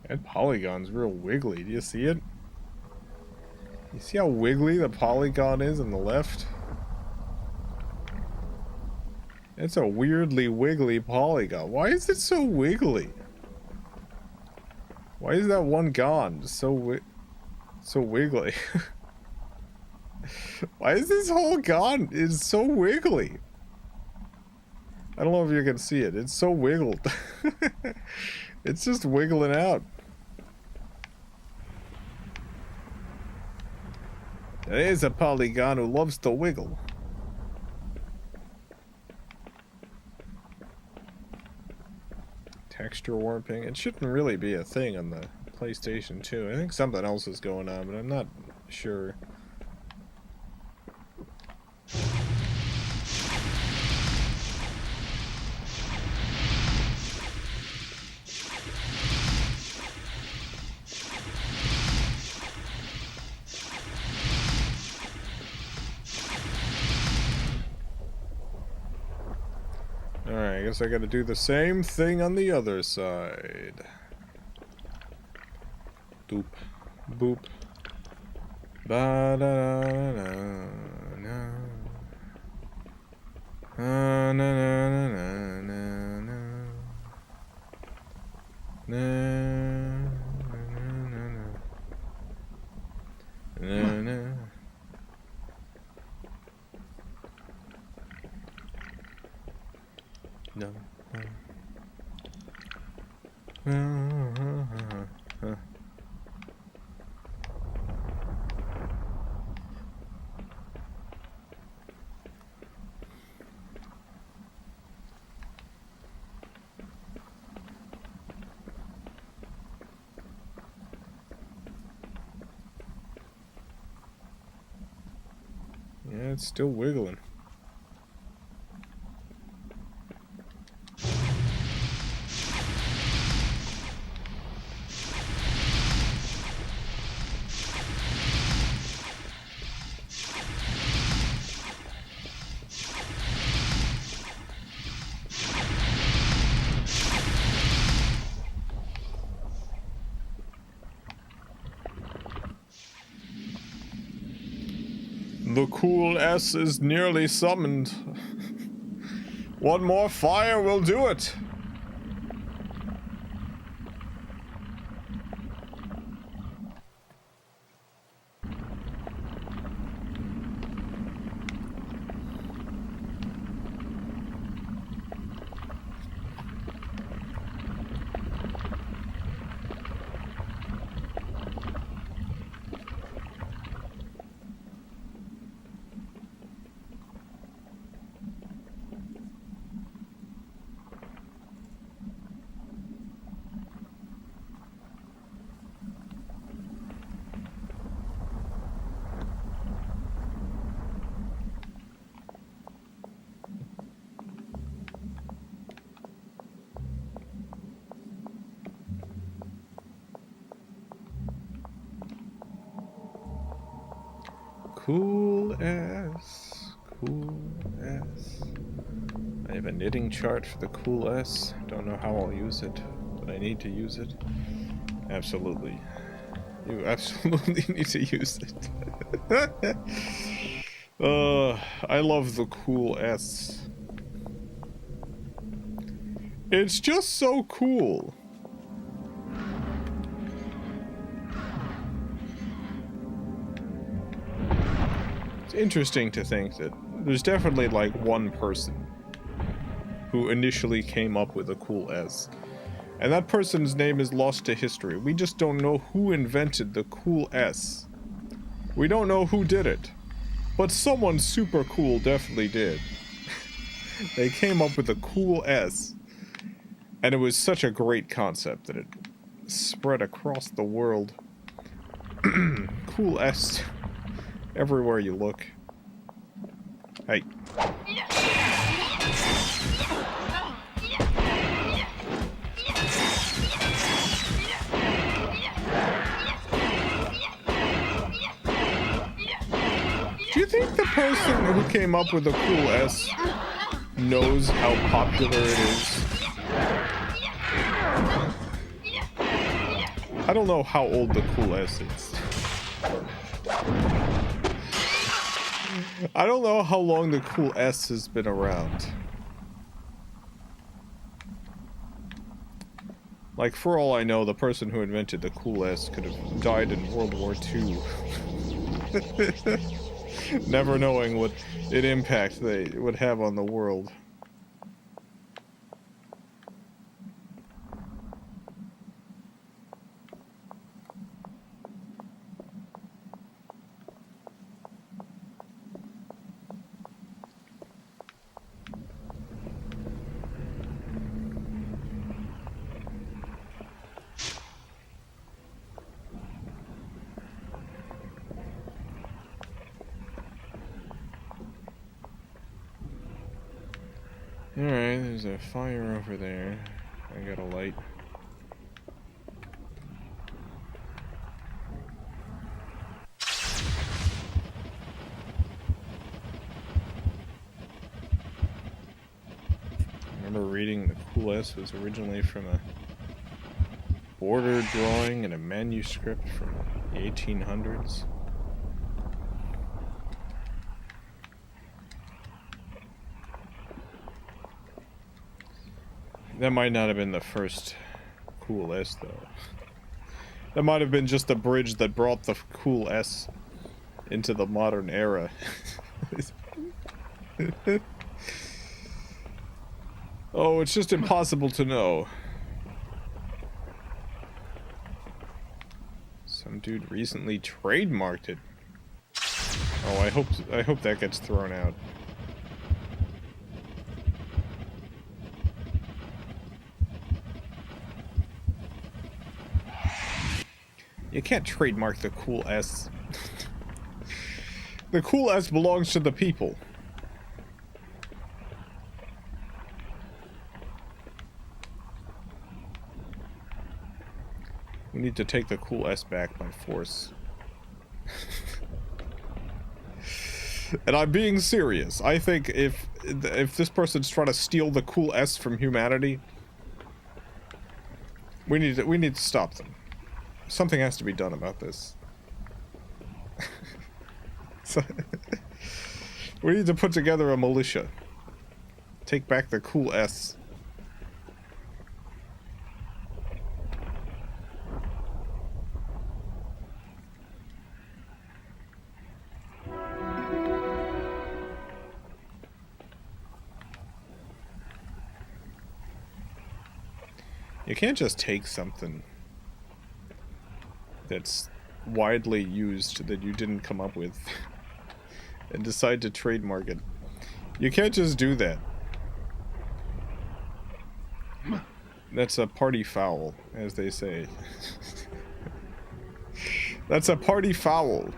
That polygon's real wiggly. Do you see it? You see how wiggly the polygon is on the left? It's a weirdly wiggly polygon. Why is it so wiggly? Why is that one gone? So wiggly. Why is this whole gone? It's so wiggly. I don't know if you can see it. It's so wiggled. It's just wiggling out. There's a polygon who loves to wiggle. Texture warping. It shouldn't really be a thing on the PlayStation 2. I think something else is going on, but I'm not sure. I guess I gotta do the same thing on the other side. Doop. Boop. Ba da da da na. Na na na na na na. Na na na na. No. Yeah, it's still wiggling. The cool S is nearly summoned. One more fire will do it. Cool S, cool S. I have a knitting chart for the cool S. Don't know how I'll use it, but I need to use it. Absolutely. You absolutely need to use it. I love the cool S. It's just so cool. It's interesting to think that there's definitely like one person who initially came up with a cool S. And that person's name is lost to history. We just don't know who invented the cool S. We don't know who did it. But someone super cool definitely did. They came up with a cool S. And it was such a great concept that it spread across the world. Cool S. Everywhere you look. Hey. Do you think the person who came up with the cool S knows how popular it is? I don't know how old the cool S is. I don't know how long the cool S has been around. Like, for all I know, the person who invented the cool S could have died in World War II. Never knowing what impact they would have on the world. Alright, there's a fire over there. I got a light. Remember remember reading the cool S was originally from a border drawing and a manuscript from the 1800s. That might not have been the first cool S, though. That might have been just the bridge that brought the cool S into the modern era. Oh, it's just impossible to know. Some dude recently trademarked it. Oh, I hope that gets thrown out. You can't trademark the cool S. The cool S belongs to the people. We need to take the cool S back by force. And I'm being serious. I think if this person's trying to steal the cool S from humanity, we need to stop them. Something has to be done about this. So, we need to put together a militia. Take back the cool S. You can't just take something that's widely used that you didn't come up with and decide to trademark it. You can't just do that. That's a party foul, as they say. That's a party foul.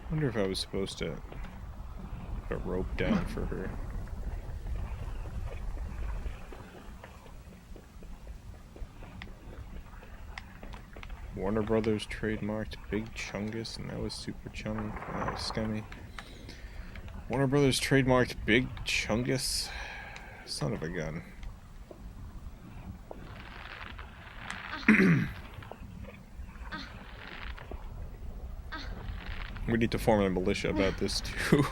I wonder if I was supposed to put a rope down for her. Warner Brothers trademarked Big Chungus, and that was super scummy. Warner Brothers trademarked Big Chungus? Son of a gun. We need to form a militia about this too.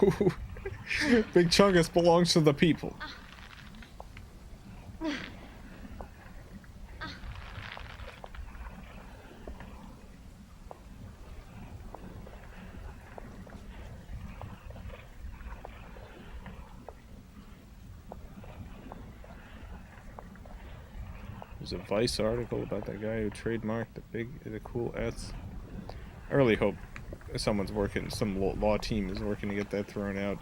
Big Chungus belongs to the people. There's a Vice article about that guy who trademarked the cool S. I really hope someone's working, some law team is working to get that thrown out.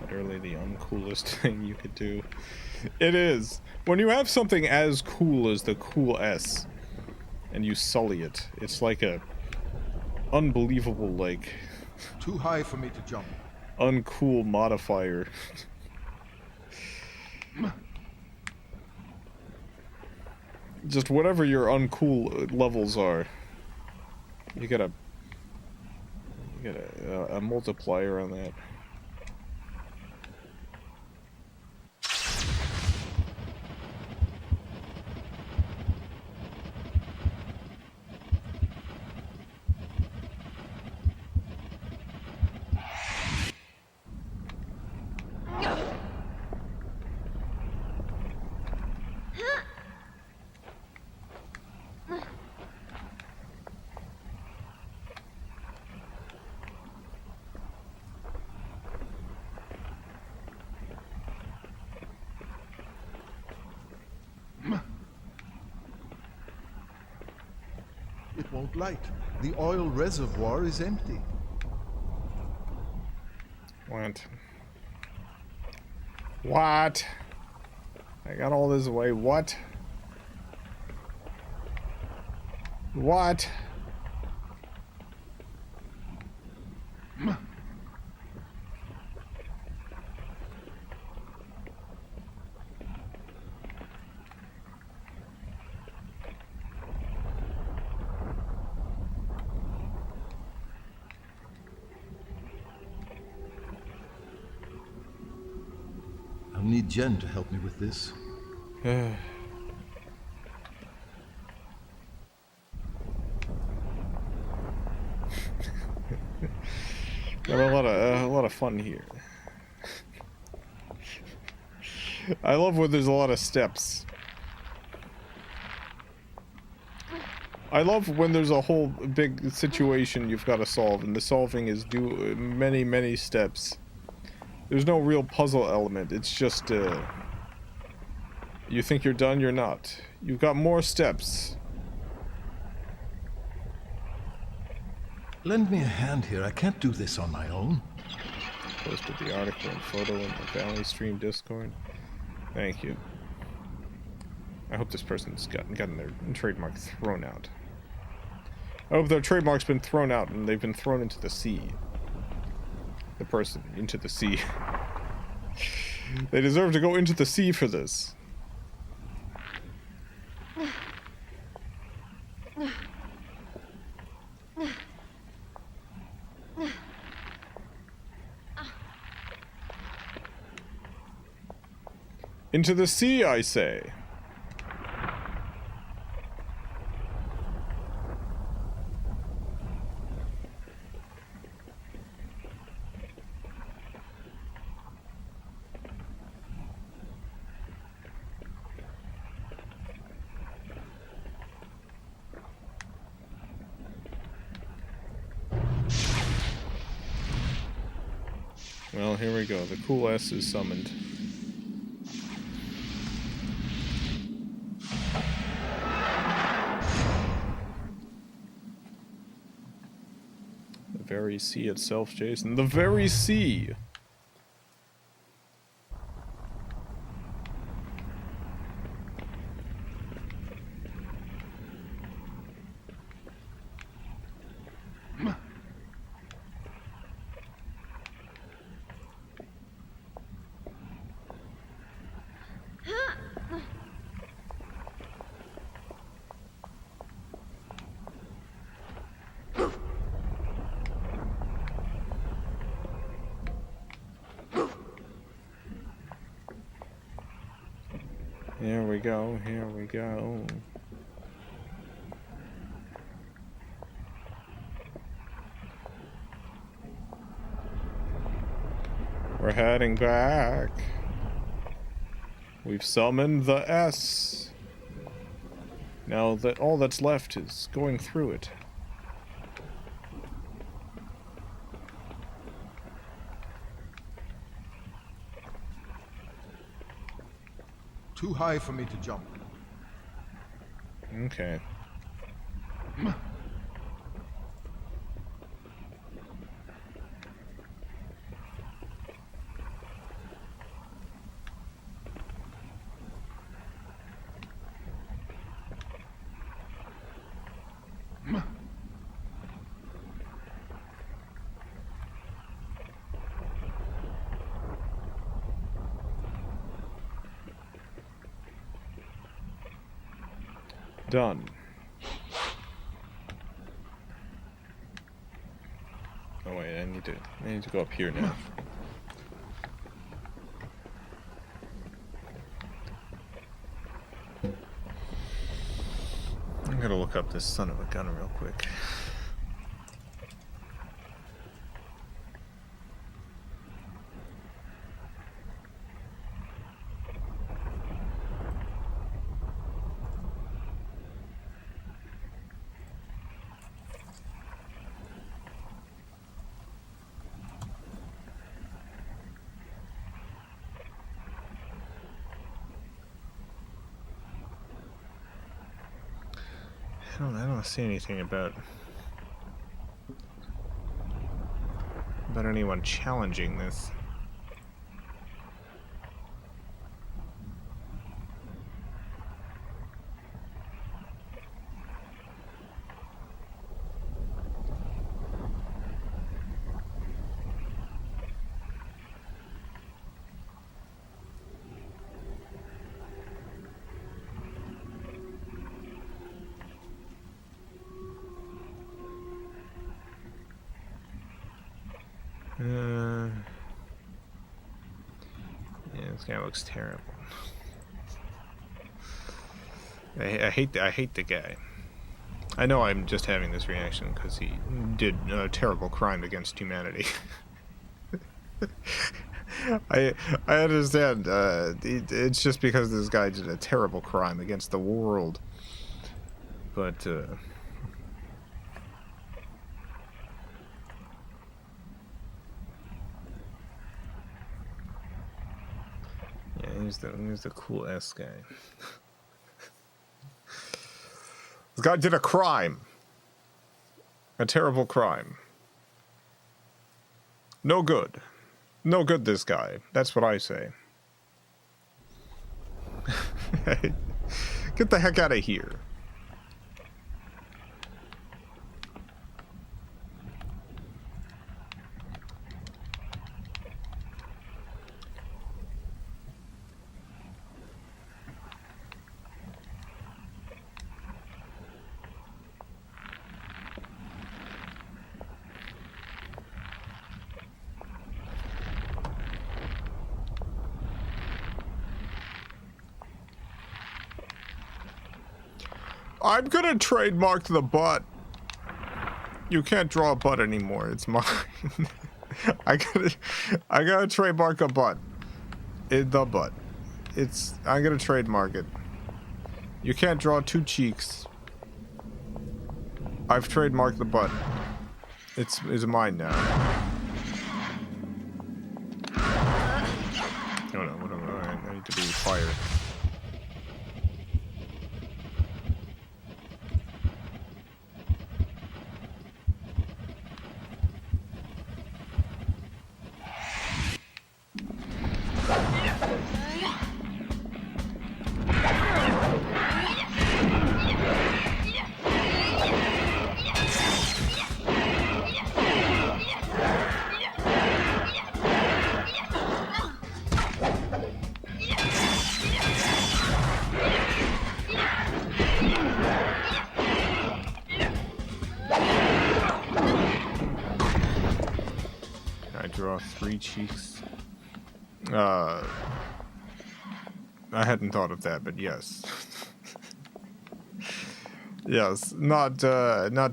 Literally the uncoolest thing you could do. It is. When you have something as cool as the cool S and you sully it, it's like a unbelievable, like, Too high for me to jump. uncool modifier. Just whatever your uncool levels are, you get a multiplier on that. won't light. The oil reservoir is empty. What? What? I got all this away. What? What? I'll need Jen to help me with this. Got a lot of fun here. I love when there's a lot of steps. I love when there's a whole big situation you've got to solve, and the solving is many steps. There's no real puzzle element. It's just you think you're done, you're not. You've got more steps. Lend me a hand here. I can't do this on my own. Posted the article and photo in the Valley Stream Discord. Thank you. I hope this person's gotten their trademark thrown out. I hope their trademark's been thrown out and they've been thrown into the sea. The person into the sea. They deserve to go into the sea for this. Into the sea, I say. Well, here we go. The cool S is summoned. The very sea itself, Jason. The very sea! Here we go, here we go. We're heading back. We've summoned the S. Now that all that's left is going through it. Too high for me to jump. Okay. Done. Oh wait, I need to go up here now. I'm gonna look up this son of a gun real quick. I don't see anything about anyone challenging this. Yeah, this guy looks terrible. I hate the guy. I know I'm just having this reaction because he did a terrible crime against humanity. I understand. It's just because this guy did a terrible crime against the world. But yeah, he's the cool S guy. This guy did a crime. A terrible crime. No good. No good, this guy. That's what I say. Get the heck out of here. I'm gonna trademark the butt. You can't draw a butt anymore. It's mine. I gotta trademark a butt. The butt. I'm gonna trademark it. You can't draw two cheeks. I've trademarked the butt. It's mine now. Oh no, I need to be fired. Draw three cheeks. I hadn't thought of that, but yes. Yes, not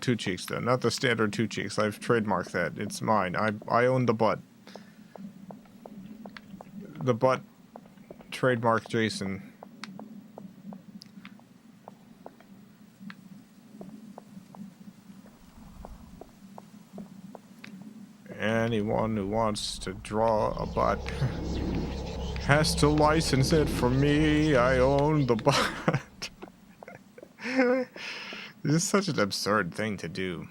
two cheeks though. Not the standard two cheeks. I've trademarked that. It's mine. I own the butt. The butt. Trademark Jason. Anyone who wants to draw a butt has to license it for me. I own the butt. This is such an absurd thing to do.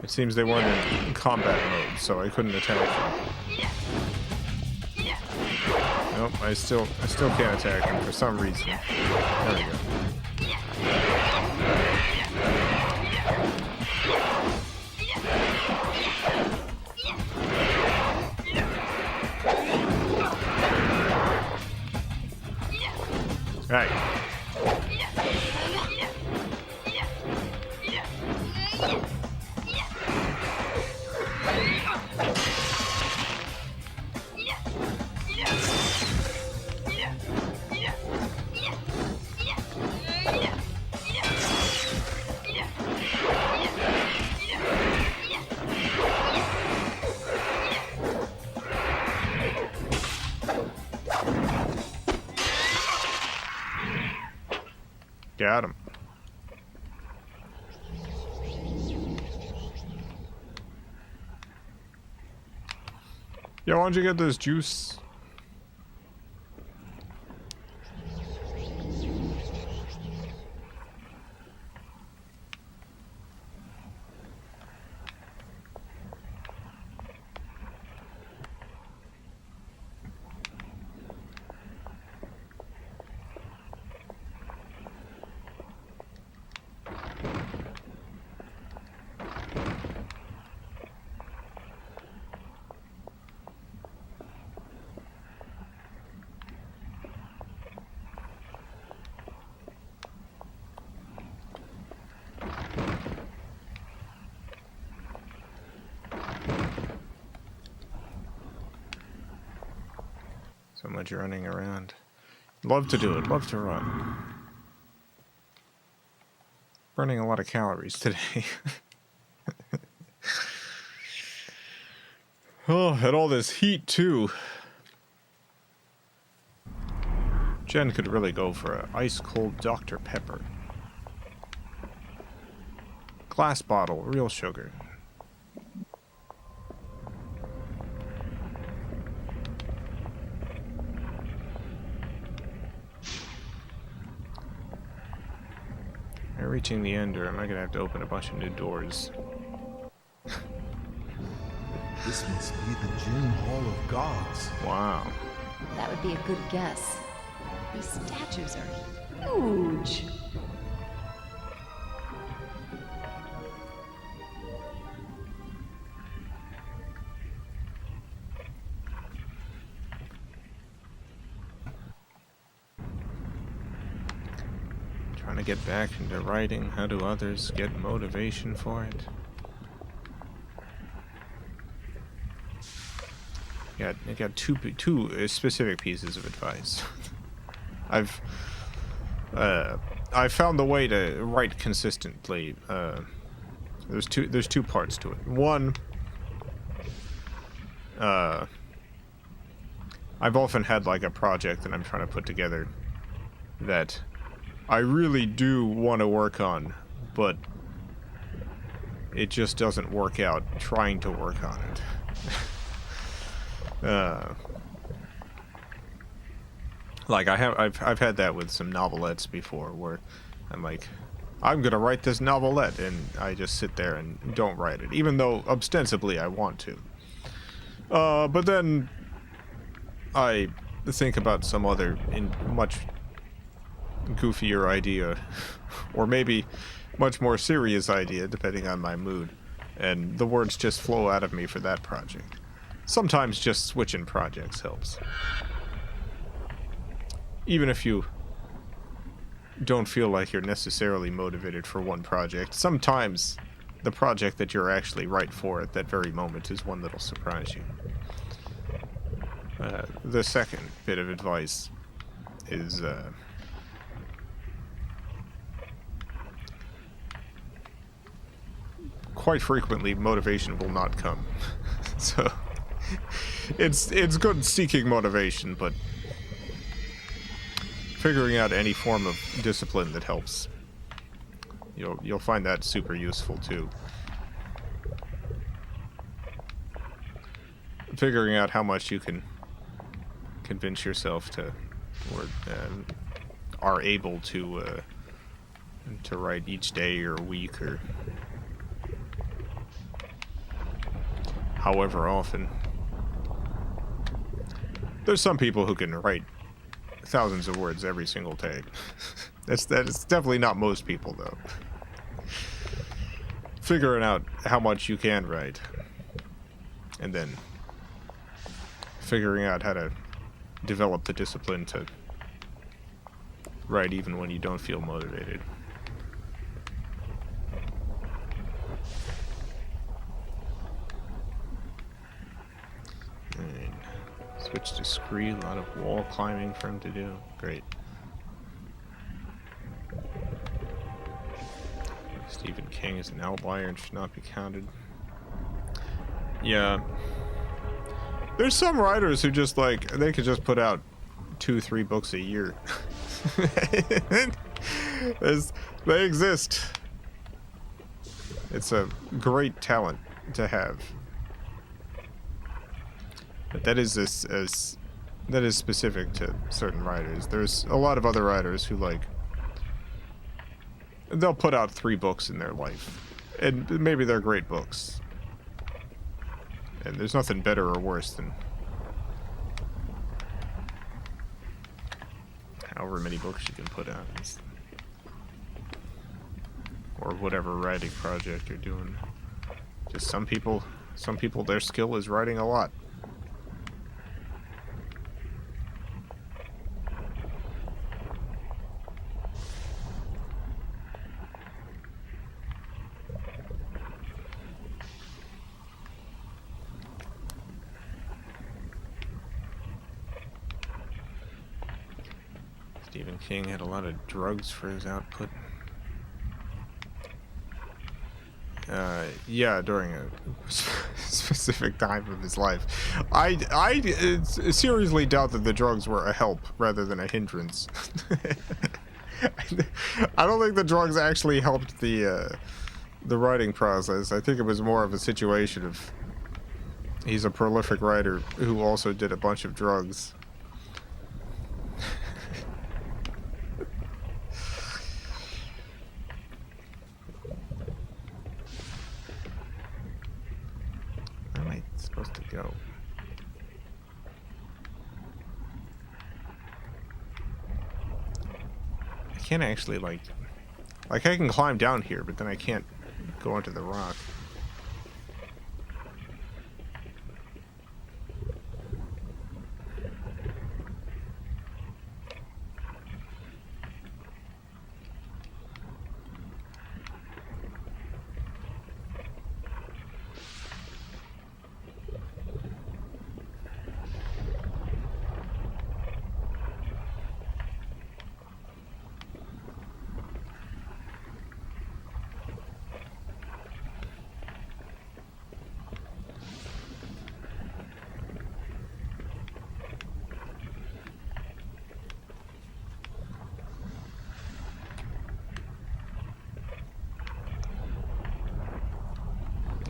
It seems they weren't in combat mode, so I couldn't attack them. Nope, I still can't attack them for some reason. There we go. Right. Got him. Yeah, why don't you get this juice? So much running around. Love to do it. Love to run. Burning a lot of calories today. Oh, and all this heat too. Jen could really go for an ice-cold Dr. Pepper. Glass bottle, real sugar. Am I reaching the end, or am I gonna have to open a bunch of new doors? This must be the Gin Hall of Gods. Wow. That would be a good guess. These statues are huge. Trying to get back into writing. How do others get motivation for it? I got two specific pieces of advice. I've found the way to write consistently. There's two parts to it. One, I've often had like a project that I'm trying to put together that I really do want to work on, but it just doesn't work out trying to work on it. Like I've had that with some novelettes before, where I'm like, I'm gonna write this novelette, and I just sit there and don't write it, even though ostensibly I want to. But then I think about some other much goofier idea, or maybe much more serious idea, depending on my mood, and the words just flow out of me for that project. Sometimes just switching projects helps. Even if you don't feel like you're necessarily motivated for one project, sometimes the project that you're actually right for at that very moment is one that'll surprise you. The second bit of advice is quite frequently motivation will not come. So it's good seeking motivation, but figuring out any form of discipline that helps, you'll find that super useful too. Figuring out how much you can convince yourself to, or are able to write each day or week or however often. There's some people who can write thousands of words every single day. That is definitely not most people, though. Figuring out how much you can write, and then figuring out how to develop the discipline to write even when you don't feel motivated. Switch to Scree, a lot of wall climbing for him to do. Great. Stephen King is an outlier and should not be counted. Yeah. There's some writers who just like, they could just put out 2-3 books a year. They exist. It's a great talent to have. But that is that is specific to certain writers. There's a lot of other writers who, like, they'll put out 3 books in their life, and maybe they're great books. And there's nothing better or worse than however many books you can put out, or whatever writing project you're doing. Just some people, their skill is writing a lot. Stephen King had a lot of drugs for his output. Yeah, during a specific time of his life. I seriously doubt that the drugs were a help rather than a hindrance. I don't think the drugs actually helped the writing process. I think it was more of a situation of he's a prolific writer who also did a bunch of drugs. To go. I can't actually like I can climb down here, but then I can't go onto the rock.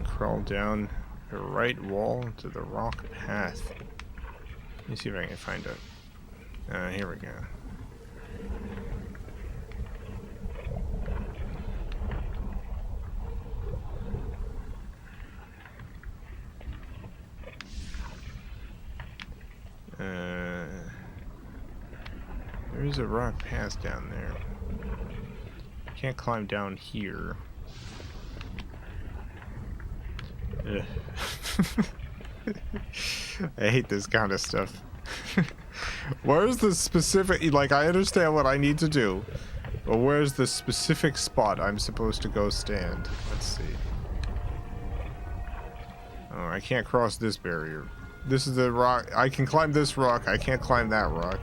Crawl down the right wall to the rock path. Let me see if I can find it. Here we go. There's a rock path down there. Can't climb down here. I hate this kind of stuff. Where's the specific, like, I understand what I need to do, but where's the specific spot I'm supposed to go stand? Let's see. Oh, I can't cross this barrier. This is the rock. I can climb this rock. I can't climb that rock.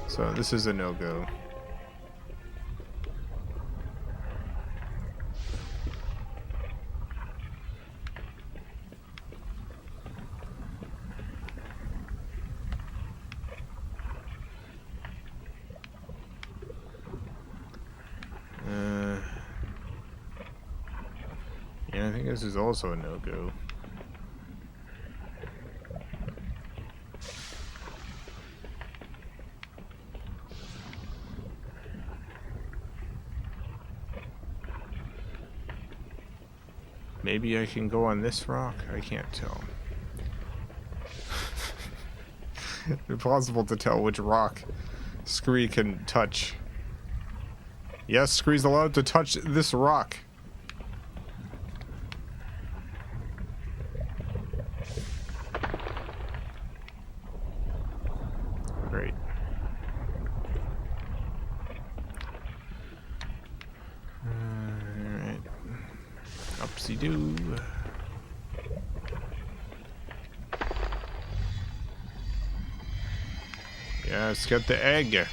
So this is a no-go. Yeah, I think this is also a no-go. Maybe I can go on this rock? I can't tell. Impossible to tell which rock Scree can touch. Yes, Scree's allowed to touch this rock. Great. Alright. Upsy-doo. Yes, get the egg.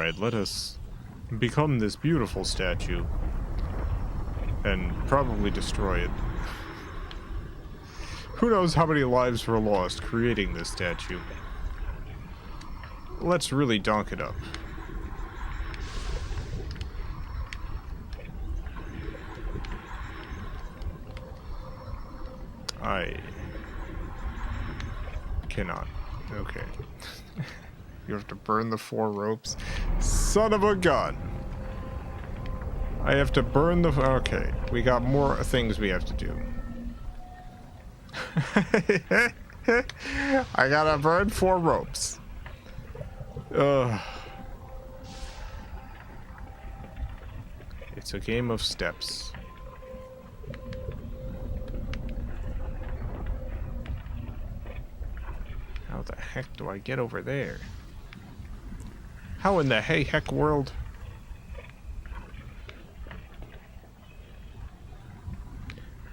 Alright, let us become this beautiful statue. And probably destroy it. Who knows how many lives were lost creating this statue. Let's really donk it up. I cannot. Okay. You have to burn the 4 ropes. Son of a gun! I have to burn the... Okay, we got more things we have to do. I gotta burn 4 ropes. Ugh. It's a game of steps. How the heck do I get over there? How in the heck world?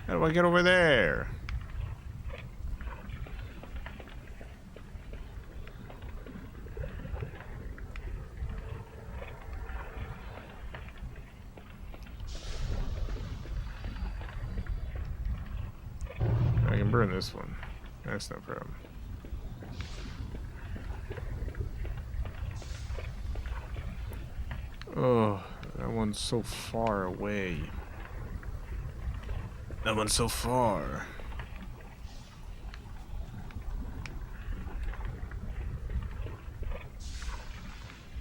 How do I get over there? I can burn this one. That's no problem. Oh, that one's so far away. That one's so far.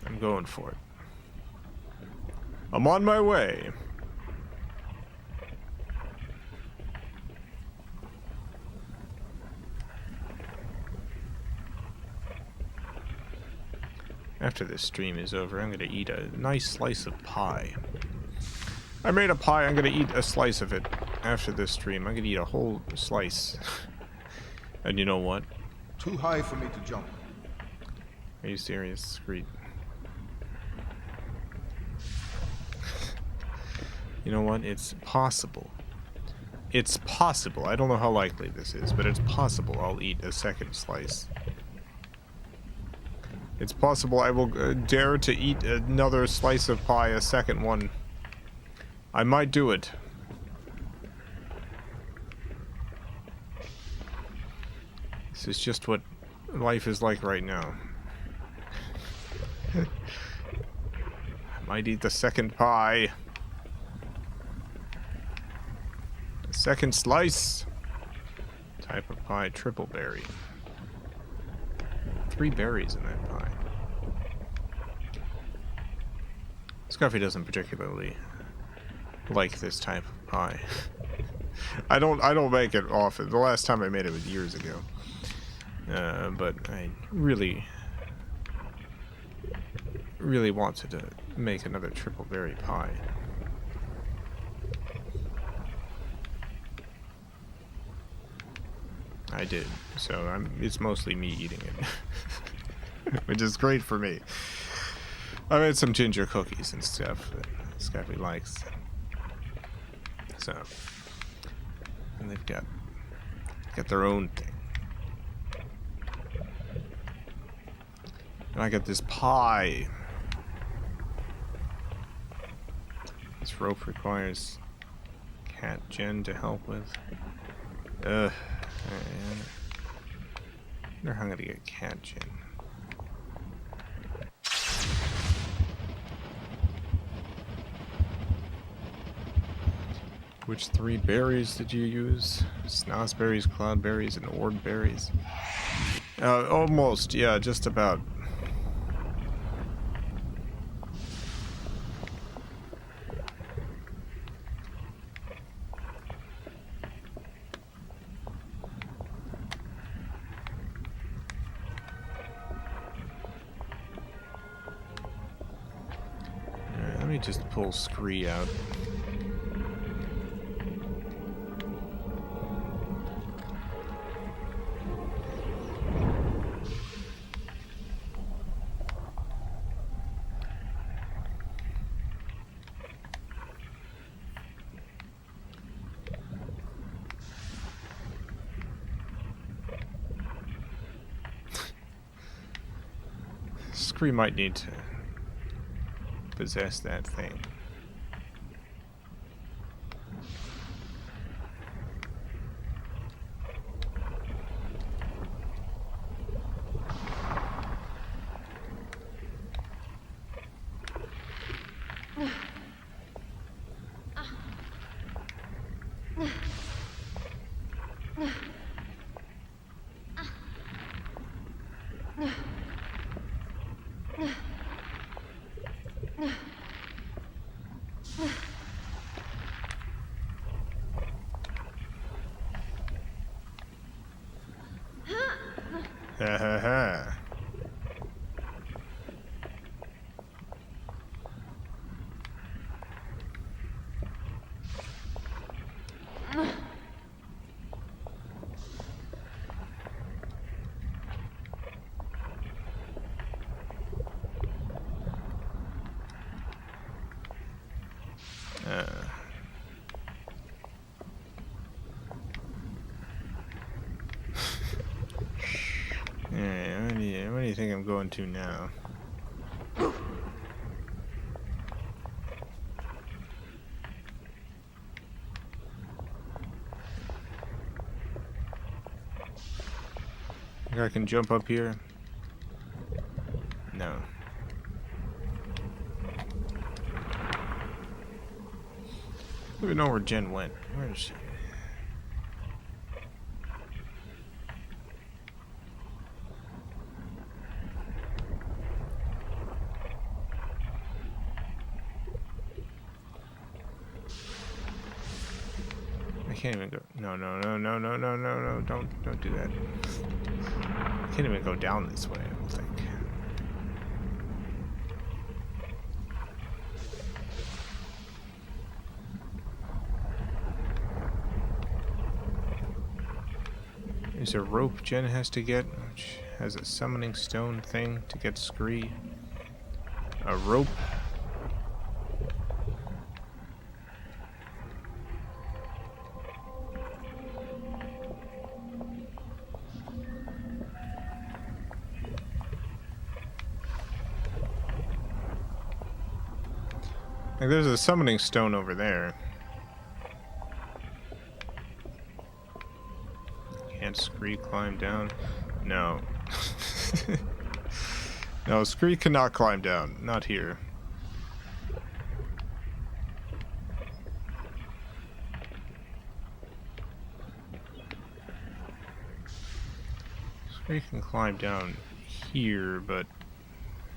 I'm going for it. I'm on my way. After this stream is over, I'm gonna eat a nice slice of pie. I made a pie, I'm gonna eat a slice of it after this stream. I'm gonna eat a whole slice. And you know what? Too high for me to jump. Are you serious, Screed? You know what? It's possible. It's possible. I don't know how likely this is, but it's possible I'll eat a second slice. It's possible I will dare to eat another slice of pie, a second one. I might do it. This is just what life is like right now. I might eat the second pie. The second slice. Type of pie, triple berry. 3 berries in that pie. Scuffy doesn't particularly like this type of pie. I don't make it often. The last time I made it was years ago. But I really wanted to make another triple berry pie. I did, so it's mostly me eating it, which is great for me. I made some ginger cookies and stuff that Scuffy likes. So, and they've got their own thing. And I got this pie. This rope requires Cat Jen to help with. I wonder how I'm gonna get Cat Jen. Which 3 berries did you use? Snozzberries, cloudberries, and ordberries? Almost, yeah, just about. Alright, let me just pull Scree out. Scree might need to possess that thing. Ha ha ha. Yeah, where do you think I'm going to now? Think I can jump up here? No. I don't even know where Jen went. Where is she? I can't even go. No, don't do that. I can't even go down this way, I don't think. There's a rope Jen has to get, which has a summoning stone thing to get Scree. A rope. Like, there's a summoning stone over there. Can't Scree climb down? No. No, Scree cannot climb down. Not here. Scree can climb down here, but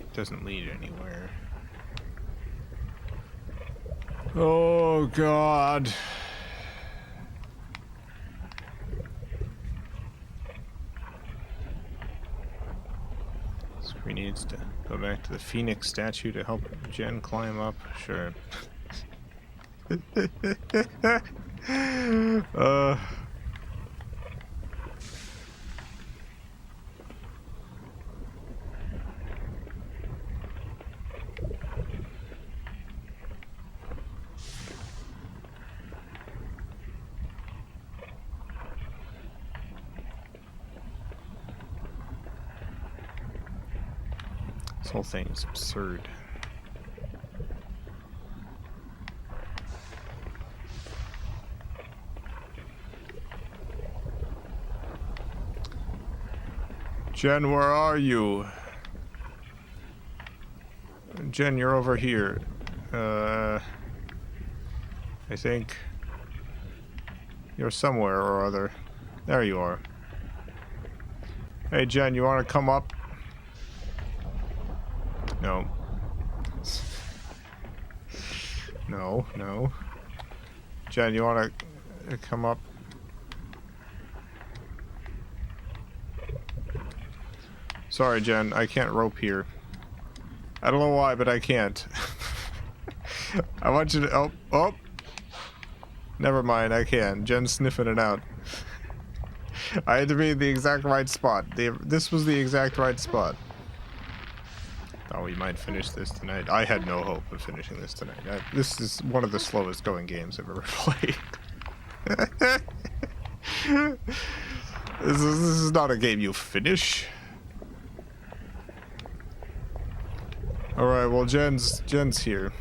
it doesn't lead anywhere. Oh, God. Scree needs to go back to the Phoenix statue to help Jen climb up. Sure. This whole thing is absurd. Jen, where are you? Jen, you're over here. I think you're somewhere or other. There you are. Hey, Jen, you want to come up? No. No. Jen, you want to come up? Sorry, Jen, I can't rope here. I don't know why, but I can't. I want you to... Oh! Never mind, I can. Jen's sniffing it out. I had to be in the exact right spot. This was the exact right spot. Oh, we might finish this tonight. I had no hope of finishing this tonight. This is one of the slowest going games I've ever played. This is not a game you finish. All right, well, Jen's here.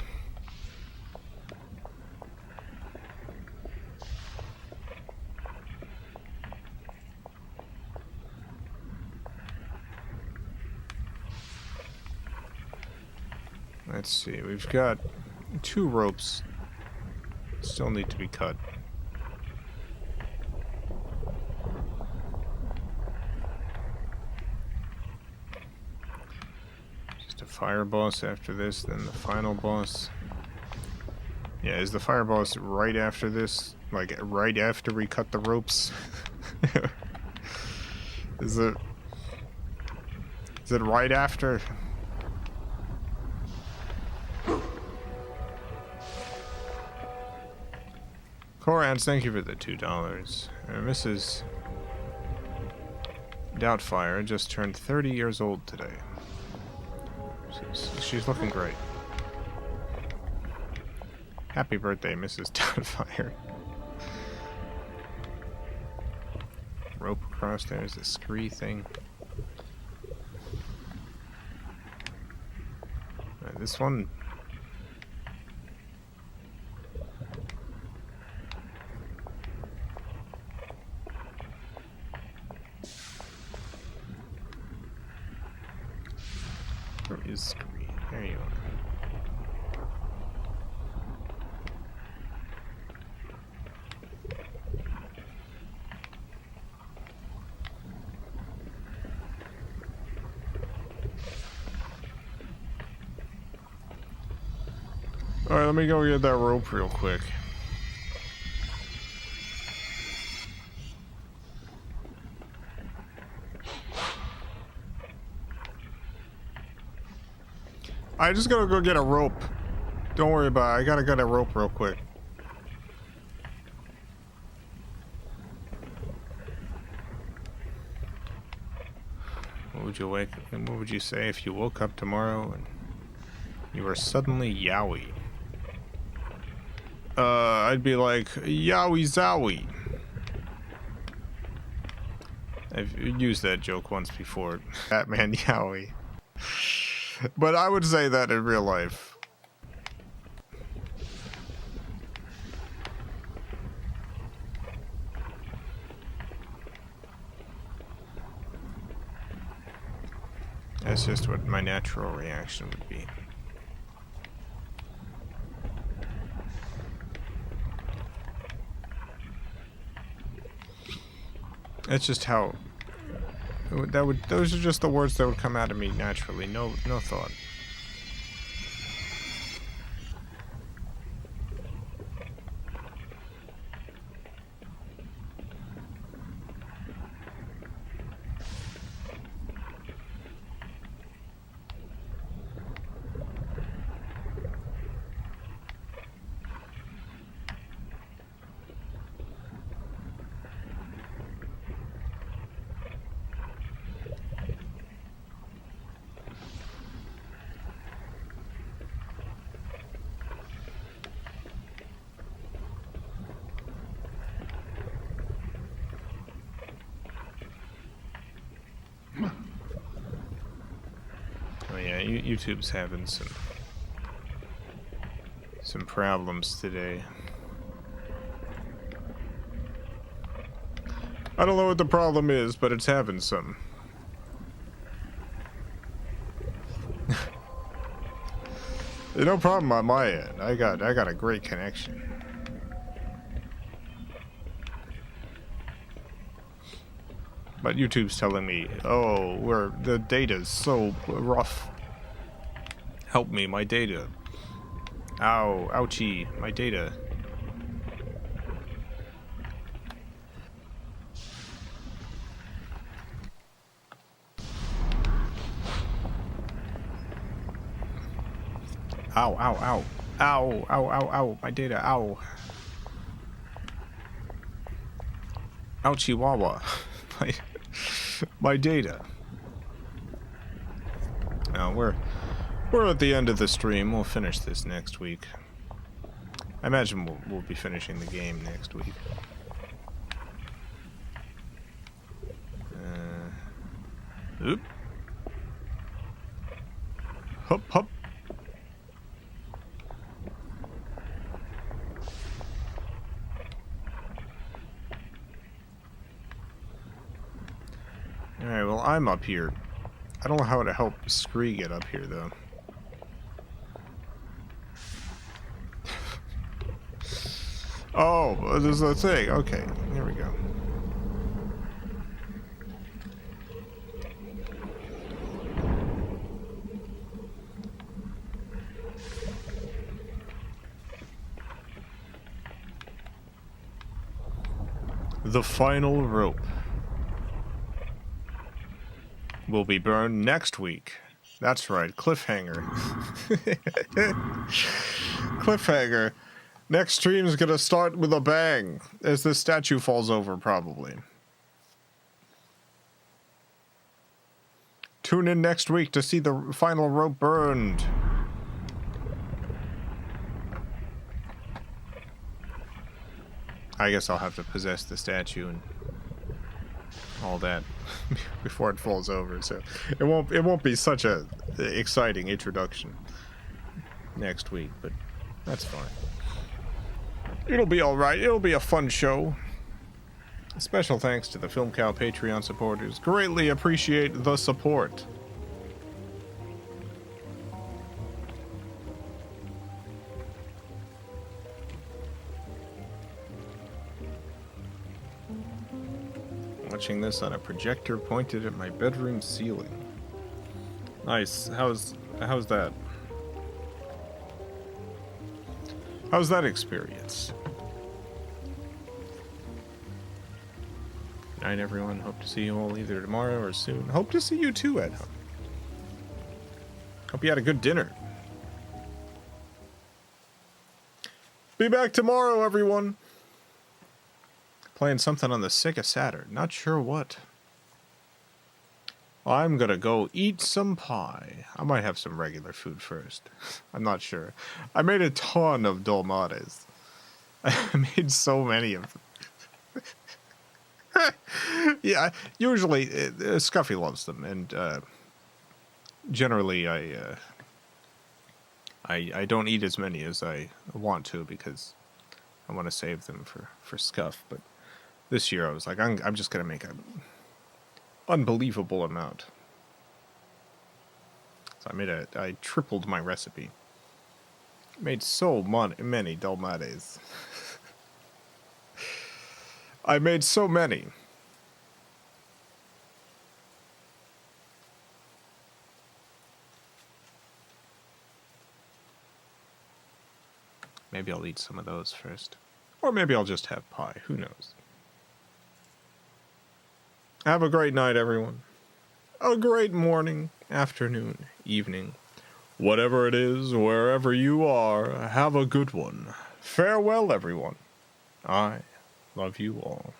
Let's see, we've got 2 ropes still need to be cut. Just a fire boss after this, then the final boss. Yeah, is the fire boss right after this? Like, right after we cut the ropes? Is it right after? Corans, thank you for the $2. Mrs. Doubtfire just turned 30 years old today. She's looking great. Happy birthday, Mrs. Doubtfire. Rope across there's a scree thing. This one. Where is scree? There you are. Alright, let me go get that rope real quick. I just gotta go get a rope. Don't worry about it. I gotta get a rope real quick. What would you say if you woke up tomorrow and you were suddenly yaoi? I'd be like, yowie zowie. I've used that joke once before. Batman yowie. But I would say that in real life. That's just what my natural reaction would be. That's just how those are just the words that would come out of me naturally. No thought. Oh yeah, YouTube's having some problems today. I don't know what the problem is, but it's having some. There's no problem on my end. I got a great connection. But YouTube's telling me, oh, the data's so rough. Help me, my data. Ow, ouchie, my data. Ow, ow, ow. Ow, ow, ow, ow, my data, ow. Ouchie wawa. My data. Now we're at the end of the stream. We'll finish this next week. I imagine we'll be finishing the game next week. Oop. Hup hup. Alright, well, I'm up here. I don't know how to help Scree get up here, though. Oh, there's a thing. Okay, here we go. The final rope will be burned next week. That's right, cliffhanger. Cliffhanger. Next stream's gonna start with a bang, as this statue falls over, probably. Tune in next week to see the final rope burned. I guess I'll have to possess the statue and all that before it falls over, so it won't be such a exciting introduction next week, but that's fine. It'll be alright. It'll be a fun show. Special thanks to the FilmCow Patreon supporters. Greatly appreciate the support. Watching this on a projector pointed at my bedroom ceiling. Nice. How's that? How's that experience? Good night, everyone. Hope to see you all either tomorrow or soon. Hope to see you too at home. Hope you had a good dinner. Be back tomorrow, everyone. Playing something on the Sega Saturn. Not sure what. I'm gonna go eat some pie. I might have some regular food first. I'm not sure. I made a ton of dolmades. I made so many of them. Yeah, usually Scuffy loves them, and generally I don't eat as many as I want to because I want to save them for Scuff. But this year I was like, I'm just gonna make a unbelievable amount. So I tripled my recipe. Made so many dolmades. I made so many. Maybe I'll eat some of those first. Or maybe I'll just have pie. Who knows? Have a great night, everyone. A great morning, afternoon, evening. Whatever it is, wherever you are, have a good one. Farewell, everyone. I love you all.